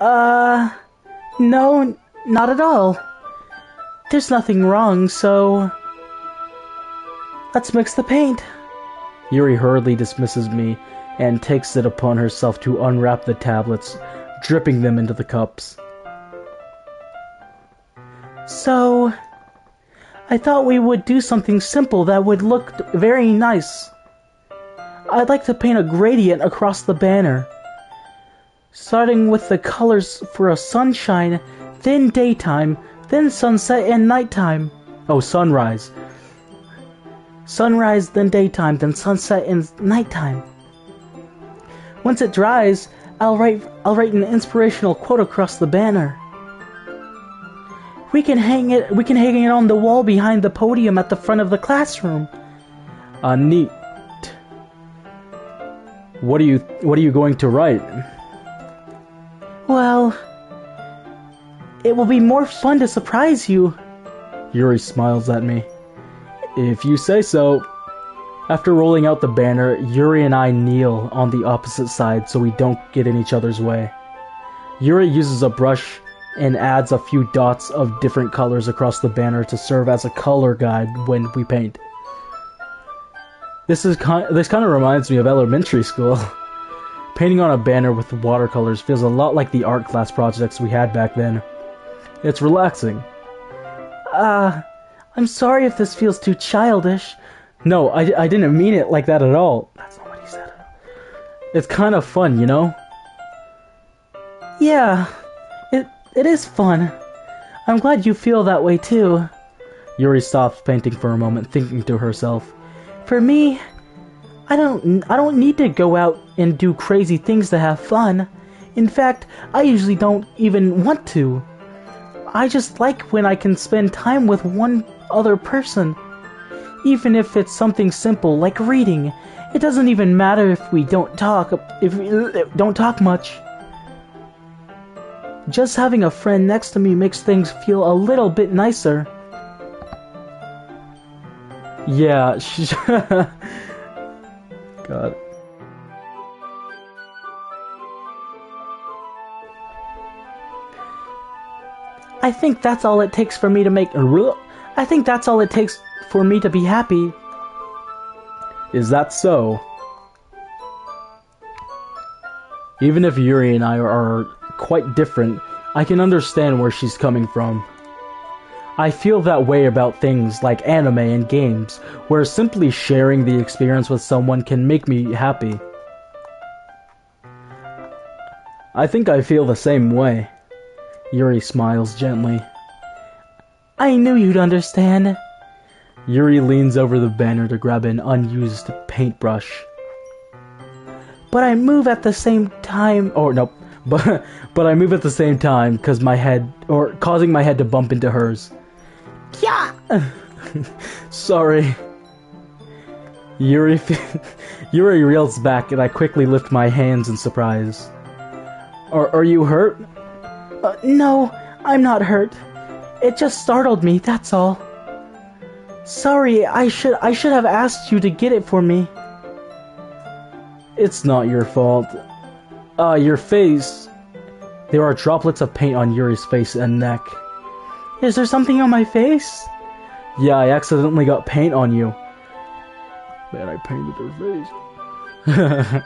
Speaker 2: No, not at all. There's nothing wrong, so... let's mix the paint.
Speaker 1: Yuri hurriedly dismisses me and takes it upon herself to unwrap the tablets, dripping them into the cups.
Speaker 2: So... I thought we would do something simple that would look very nice. I'd like to paint a gradient across the banner. Starting with the colors for a sunshine, then daytime, then sunset and nighttime.
Speaker 1: Oh, sunrise.
Speaker 2: Sunrise, then daytime, then sunset and nighttime. Once it dries, I'll write an inspirational quote across the banner. We can hang it on the wall behind the podium at the front of the classroom.
Speaker 1: Neat. What are you going to write?
Speaker 2: Well, it will be more fun to surprise you.
Speaker 1: Yuri smiles at me. If you say so. After rolling out the banner, Yuri and I kneel on the opposite side so we don't get in each other's way. Yuri uses a brush and adds a few dots of different colors across the banner to serve as a color guide when we paint. This kind of reminds me of elementary school. Painting on a banner with watercolors feels a lot like the art class projects we had back then. It's relaxing.
Speaker 2: I'm sorry if this feels too childish.
Speaker 1: No, I didn't mean it like that at all. That's not what he said. It's kind of fun, you know?
Speaker 2: Yeah, it is fun. I'm glad you feel that way too.
Speaker 1: Yuri stops painting for a moment, thinking to herself.
Speaker 2: For me, I don't need to go out and do crazy things to have fun. In fact, I usually don't even want to. I just like when I can spend time with one other person. Even if it's something simple like reading. It doesn't even matter if we don't talk much. Just having a friend next to me makes things feel a little bit nicer.
Speaker 1: Yeah, God.
Speaker 2: I think that's all it takes for me to make... I think that's all it takes for me to be happy.
Speaker 1: Is that so? Even if Yuri and I are quite different, I can understand where she's coming from. I feel that way about things like anime and games, where simply sharing the experience with someone can make me happy. I think I feel the same way. Yuri smiles gently.
Speaker 2: I knew you'd understand.
Speaker 1: Yuri leans over the banner to grab an unused paintbrush.
Speaker 2: But I move at the same time...
Speaker 1: Oh, no. But I move at the same time because my head... Or causing my head to bump into hers.
Speaker 2: Yeah!
Speaker 1: Sorry. Yuri reels back and I quickly lift my hands in surprise. Are you hurt?
Speaker 2: No, I'm not hurt. It just startled me, that's all. Sorry, I should have asked you to get it for me.
Speaker 1: It's not your fault. Your face. There are droplets of paint on Yuri's face and neck.
Speaker 2: Is there something on my face?
Speaker 1: Yeah, I accidentally got paint on you. Man, I painted her face.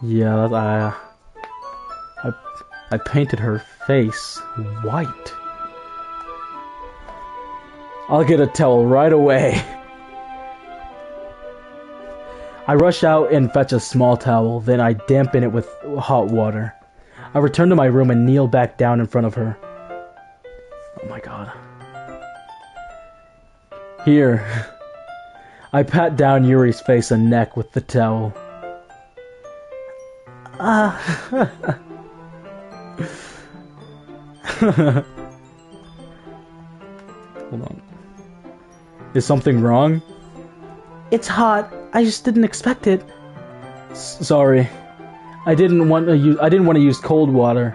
Speaker 1: Yeah, I painted her face white. I'll get a towel right away. I rush out and fetch a small towel, then I dampen it with hot water. I return to my room and kneel back down in front of her. Oh my god. Here. I pat down Yuri's face and neck with the towel.
Speaker 2: Hold
Speaker 1: on. Is something wrong?
Speaker 2: It's hot. I just didn't expect it.
Speaker 1: Sorry. I didn't want to use cold water.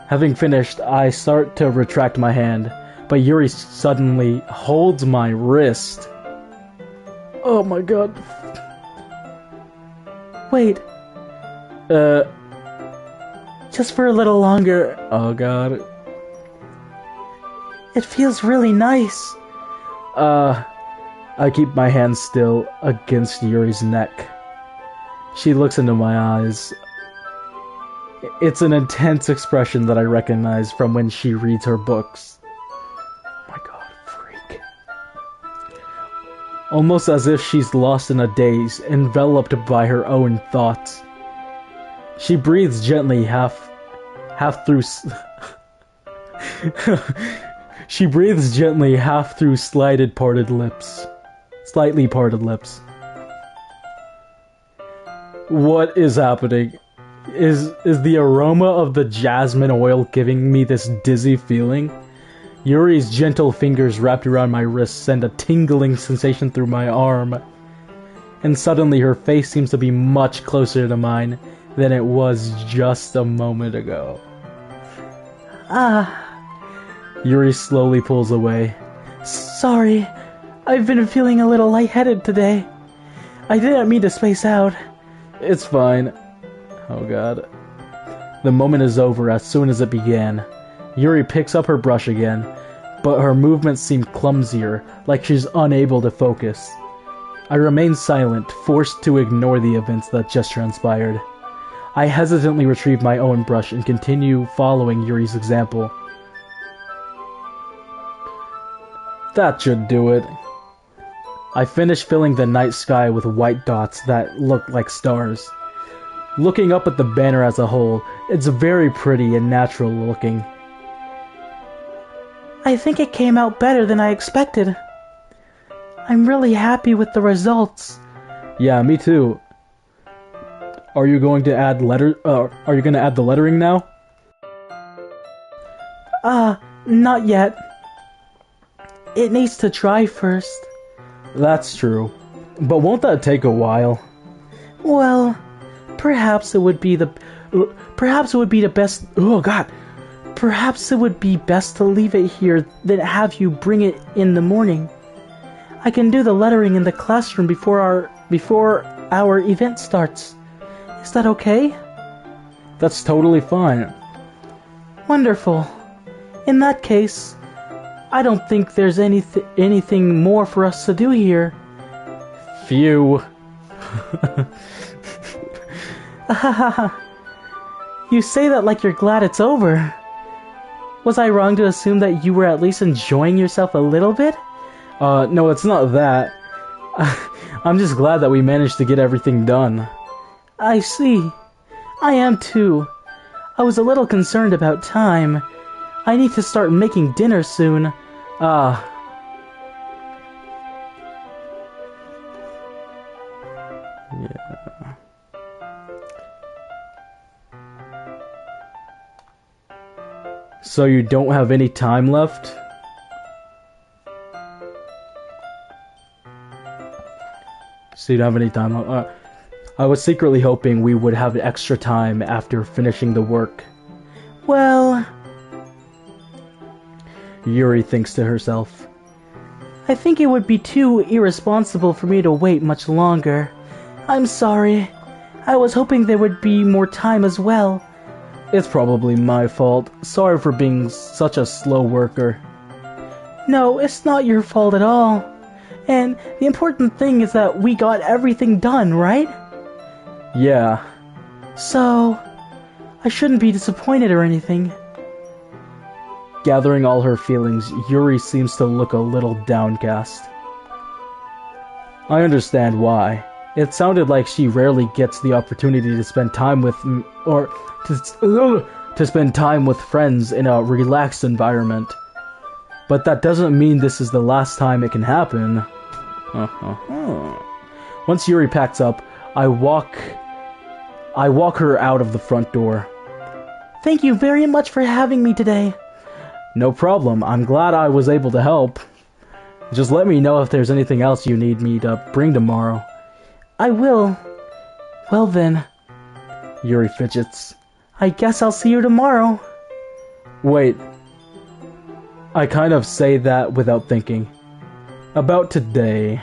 Speaker 1: Having finished, I start to retract my hand, but Yuri suddenly holds my wrist. Oh my god.
Speaker 2: Wait. Just for a little longer.
Speaker 1: Oh god.
Speaker 2: It feels really nice.
Speaker 1: I keep my hand still against Yuri's neck. She looks into my eyes. It's an intense expression that I recognize from when she reads her books. Oh my god, freak. Almost as if she's lost in a daze, enveloped by her own thoughts. She breathes gently half through She breathes gently half through slightly parted lips. What is happening? Is the aroma of the jasmine oil giving me this dizzy feeling? Yuri's gentle fingers wrapped around my wrist send a tingling sensation through my arm. And suddenly her face seems to be much closer to mine than it was just a moment ago. Yuri slowly pulls away.
Speaker 2: Sorry, I've been feeling a little lightheaded today. I didn't mean to space out.
Speaker 1: It's fine. Oh god. The moment is over as soon as it began. Yuri picks up her brush again, but her movements seem clumsier, like she's unable to focus. I remain silent, forced to ignore the events that just transpired. I hesitantly retrieve my own brush and continue following Yuri's example. That should do it. I finish filling the night sky with white dots that look like stars. Looking up at the banner as a whole, it's very pretty and natural looking.
Speaker 2: I think it came out better than I expected. I'm really happy with the results.
Speaker 1: Yeah, me too. Are you going to add are you going to add the lettering now?
Speaker 2: Not yet. It needs to dry first.
Speaker 1: That's true. But won't that take a while?
Speaker 2: Well, perhaps it would be the best. Oh god. Perhaps it would be best to leave it here than have you bring it in the morning. I can do the lettering in the classroom before our event starts. Is that okay?
Speaker 1: That's totally fine.
Speaker 2: Wonderful. In that case, I don't think there's anything more for us to do here.
Speaker 1: Phew.
Speaker 2: You say that like you're glad it's over. Was I wrong to assume that you were at least enjoying yourself a little bit?
Speaker 1: No, it's not that. I'm just glad that we managed to get everything done.
Speaker 2: I see. I am too. I was a little concerned about time. I need to start making dinner soon.
Speaker 1: Ah. Yeah. So you don't have any time left? So you don't have any time left? I was secretly hoping we would have extra time after finishing the work.
Speaker 2: Well...
Speaker 1: Yuri thinks to herself.
Speaker 2: I think it would be too irresponsible for me to wait much longer. I'm sorry. I was hoping there would be more time as well.
Speaker 1: It's probably my fault. Sorry for being such a slow worker.
Speaker 2: No, it's not your fault at all. And the important thing is that we got everything done, right?
Speaker 1: Yeah.
Speaker 2: So, I shouldn't be disappointed or anything.
Speaker 1: Gathering all her feelings, Yuri seems to look a little downcast. I understand why. It sounded like she rarely gets the opportunity to spend time with to spend time with friends in a relaxed environment. But that doesn't mean this is the last time it can happen. Once Yuri packs up, I walk her out of the front door.
Speaker 2: Thank you very much for having me today.
Speaker 1: No problem. I'm glad I was able to help. Just let me know if there's anything else you need me to bring tomorrow.
Speaker 2: I will. Well then.
Speaker 1: Yuri fidgets.
Speaker 2: I guess I'll see you tomorrow.
Speaker 1: Wait. I kind of say that without thinking. About today.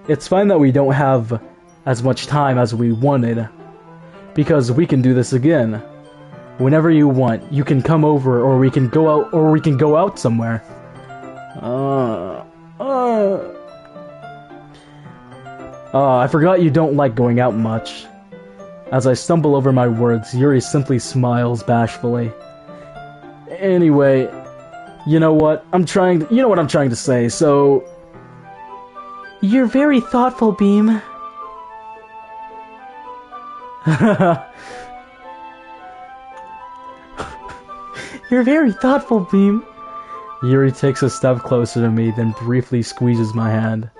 Speaker 1: It's fine that we don't have as much time as we wanted. Because we can do this again. Whenever you want, you can come over, or we can go out somewhere. I forgot you don't like going out much. As I stumble over my words, Yuri simply smiles bashfully. Anyway, you know what I'm trying to say, so...
Speaker 2: You're very thoughtful, Beam. You're very thoughtful, Beam.
Speaker 1: Yuri takes a step closer to me, then briefly squeezes my hand.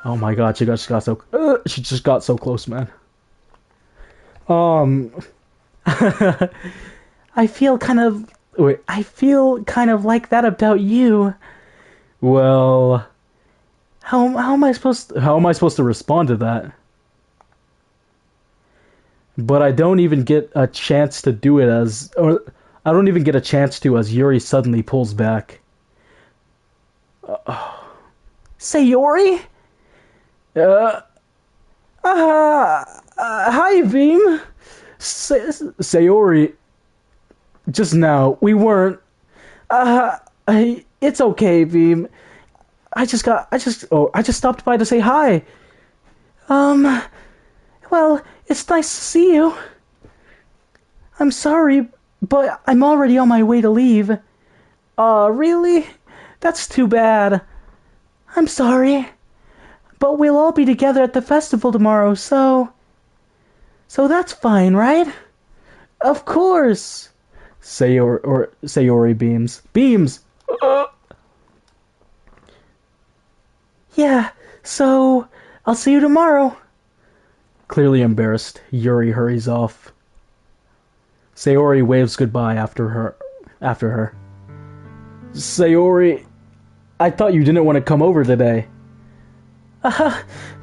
Speaker 1: Oh my god, she just got so close, man.
Speaker 2: I feel kind of like that about you.
Speaker 1: Well,
Speaker 2: how am I supposed
Speaker 1: to respond to that? But I don't even get a chance to do it as Yuri suddenly pulls back.
Speaker 2: Sayori? Hi, Beam.
Speaker 1: Sayori, just now, we weren't...
Speaker 2: It's okay, Beam. I just stopped by to say hi. Well, it's nice to see you. I'm sorry, but I'm already on my way to leave. Really? That's too bad. I'm sorry. But we'll all be together at the festival tomorrow, so that's fine, right? Of course.
Speaker 1: Sayori beams. Beams!
Speaker 2: Yeah, so I'll see you tomorrow.
Speaker 1: Clearly embarrassed, Yuri hurries off. Sayori waves goodbye after her. Sayori, I thought you didn't want to come over today.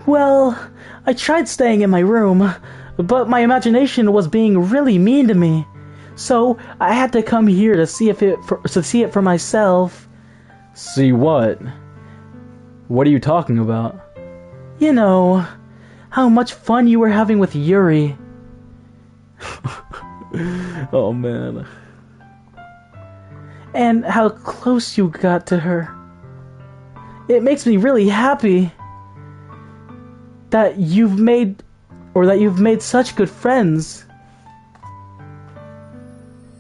Speaker 2: Well, I tried staying in my room, but my imagination was being really mean to me. So I had to come here to see it for myself.
Speaker 1: See what? What are you talking about?
Speaker 2: You know, how much fun you were having with Yuri.
Speaker 1: Oh man.
Speaker 2: And how close you got to her. It makes me really happy that you've made such good friends.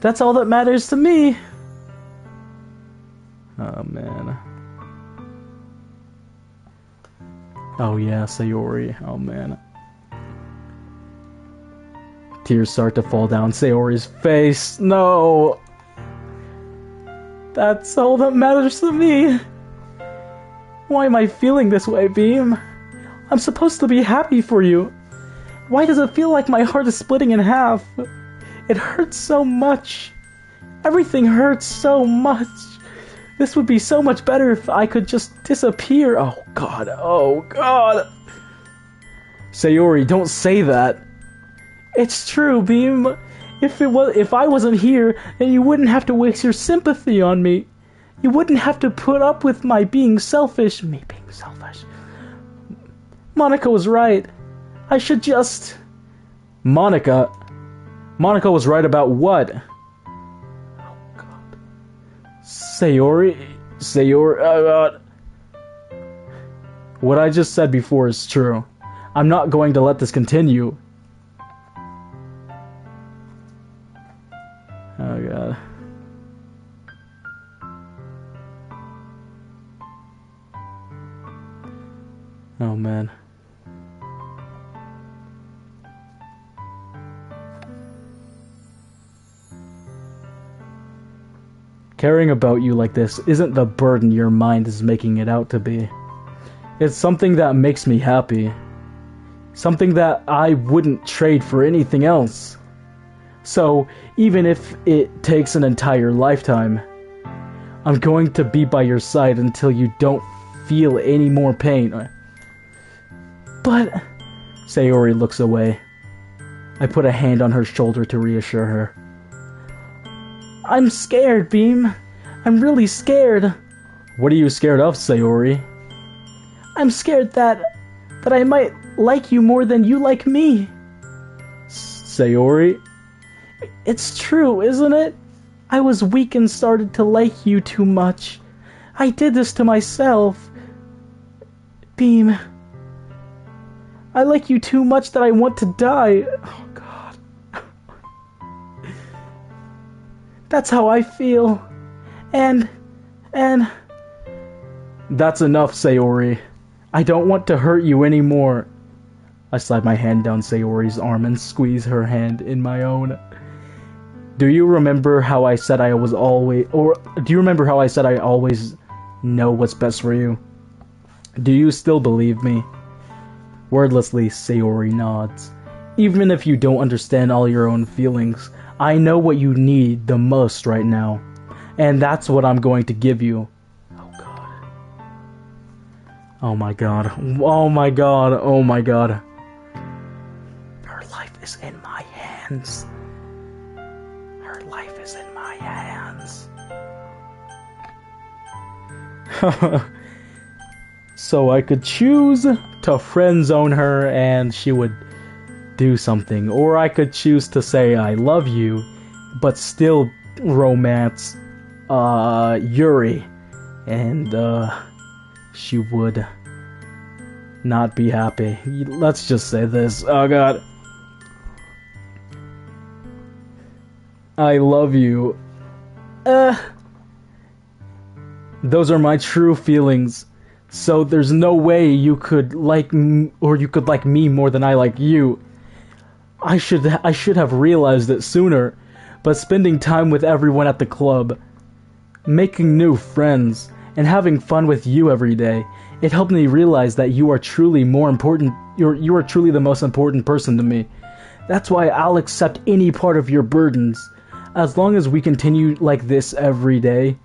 Speaker 2: That's all that matters to me.
Speaker 1: Oh man. Oh yeah, Sayori. Oh man. Tears start to fall down Sayori's face. No! That's all that matters to me. Why am I feeling this way, Beam? I'm supposed to be happy for you. Why does it feel like my heart is splitting in half? It hurts so much. Everything hurts so much. This would be so much better if I could just disappear. Oh god, oh god. Sayori, don't say that. It's true, Beam. If I wasn't here, then you wouldn't have to waste your sympathy on me. You wouldn't have to put up with my being selfish. Me being selfish. Monica was right. I should just... Monica was right about what? Oh god. Sayori, God. What I just said before is true. I'm not going to let this continue. Oh god. Oh man. Caring about you like this isn't the burden your mind is making it out to be. It's something that makes me happy. Something that I wouldn't trade for anything else. So, even if it takes an entire lifetime, I'm going to be by your side until you don't feel any more pain.
Speaker 2: But...
Speaker 1: Sayori looks away. I put a hand on her shoulder to reassure her.
Speaker 2: I'm scared, Beam. I'm really scared.
Speaker 1: What are you scared of, Sayori?
Speaker 2: I'm scared that I might like you more than you like me.
Speaker 1: Sayori?
Speaker 2: It's true, isn't it? I was weak and started to like you too much. I did this to myself. Beam. I like you too much that I want to die. Oh, God. That's how I feel. And...
Speaker 1: That's enough, Sayori. I don't want to hurt you anymore. I slide my hand down Sayori's arm and squeeze her hand in my own. Do you remember how I said I was always... Or do you remember how I said I always know what's best for you? Do you still believe me? Wordlessly, Sayori nods. Even if you don't understand all your own feelings, I know what you need the most right now. And that's what I'm going to give you. Oh god. Oh my god. Oh my god. Oh my god.
Speaker 2: Her life is in my hands. Her life is in my hands.
Speaker 1: So I could choose to friend zone her and she would do something. Or I could choose to say I love you, but still romance Yuri. And she would not be happy. Let's just say this. Oh god. I love you. Those are my true feelings. So there's no way you could like me, or you could like me more than I like you. I should have realized it sooner, but spending time with everyone at the club, making new friends, and having fun with you every day, it helped me realize that you are truly more important. You are truly the most important person to me. That's why I'll accept any part of your burdens, as long as we continue like this every day.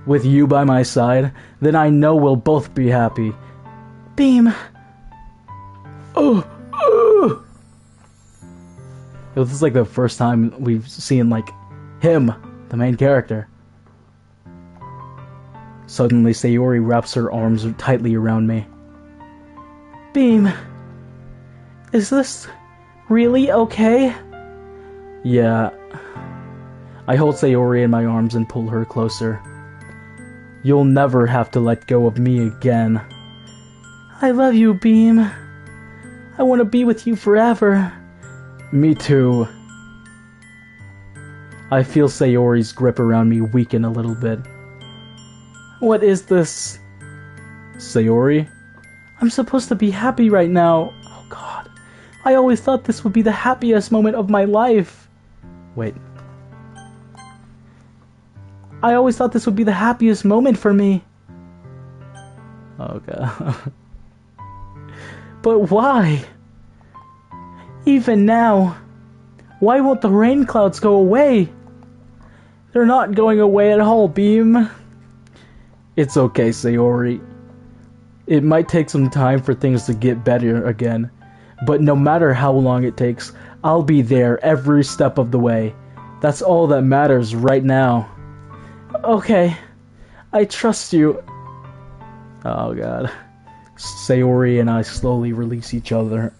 Speaker 1: With you by my side, then I know we'll both be happy.
Speaker 2: Beam.
Speaker 1: Oh. This is like the first time we've seen, like, him, the main character. Suddenly, Sayori wraps her arms tightly around me.
Speaker 2: Beam. Is this really okay?
Speaker 1: Yeah, I hold Sayori in my arms and pull her closer. You'll never have to let go of me again.
Speaker 2: I love you, Beam. I want to be with you forever.
Speaker 1: Me too. I feel Sayori's grip around me weaken a little bit.
Speaker 2: What is this?
Speaker 1: Sayori?
Speaker 2: I'm supposed to be happy right now. Oh god. I always thought this would be the happiest moment of my life.
Speaker 1: Wait.
Speaker 2: I always thought this would be the happiest moment for me.
Speaker 1: Oh god.
Speaker 2: But why? Even now, why won't the rain clouds go away? They're not going away at all, Beam.
Speaker 1: It's okay, Sayori. It might take some time for things to get better again, but no matter how long it takes, I'll be there every step of the way. That's all that matters right now.
Speaker 2: Okay, I trust you.
Speaker 1: Oh god. Sayori and I slowly release each other.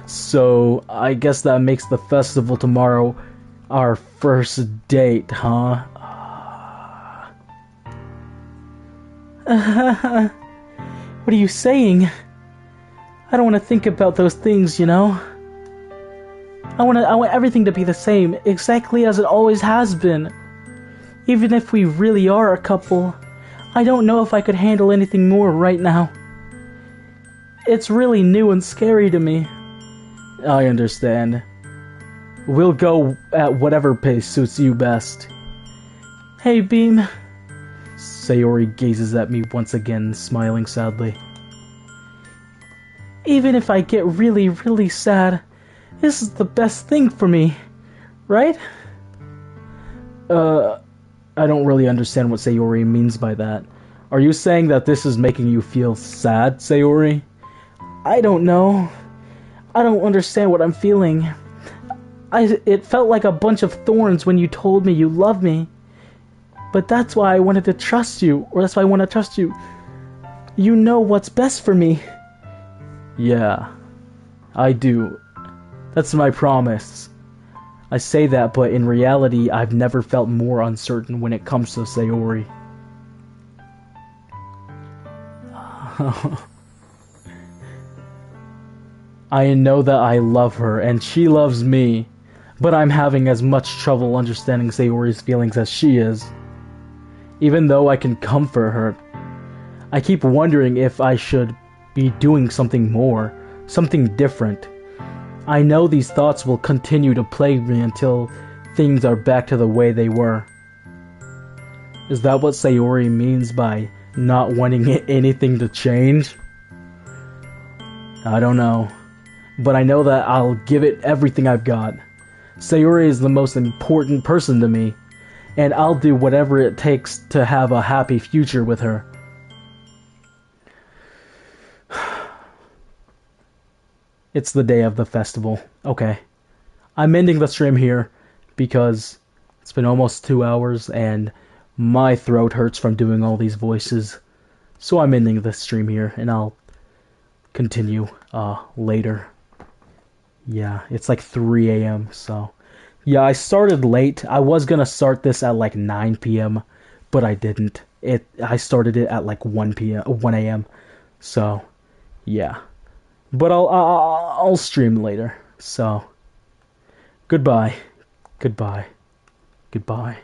Speaker 1: So, I guess that makes the festival tomorrow our first date, huh?
Speaker 2: What are you saying? I don't want to think about those things, you know? I want everything to be the same, exactly as it always has been. Even if we really are a couple, I don't know if I could handle anything more right now. It's really new and scary to me.
Speaker 1: I understand. We'll go at whatever pace suits you best.
Speaker 2: Hey, Beam.
Speaker 1: Sayori gazes at me once again, smiling sadly.
Speaker 2: Even if I get really, really sad, this is the best thing for me, right?
Speaker 1: I don't really understand what Sayori means by that. Are you saying that this is making you feel sad, Sayori?
Speaker 2: I don't know. I don't understand what I'm feeling. It felt like a bunch of thorns when you told me you love me. But that's why I wanted to trust you, or that's why I want to trust you. You know what's best for me.
Speaker 1: Yeah, I do. That's my promise. I say that, but in reality, I've never felt more uncertain when it comes to Sayori. I know that I love her, and she loves me, but I'm having as much trouble understanding Sayori's feelings as she is. Even though I can comfort her, I keep wondering if I should be doing something more, something different. I know these thoughts will continue to plague me until things are back to the way they were. Is that what Sayori means by not wanting anything to change? I don't know, but I know that I'll give it everything I've got. Sayori is the most important person to me, and I'll do whatever it takes to have a happy future with her. It's the day of the festival. Okay. I'm ending the stream here because it's been almost 2 hours and my throat hurts from doing all these voices. So I'm ending the stream here and I'll continue later. Yeah, it's like 3 a.m. So yeah, I started late. I was gonna start this at like 9 p.m. but I didn't. I started it at like 1 a.m. So yeah. But I'll stream later. So goodbye. Goodbye. Goodbye.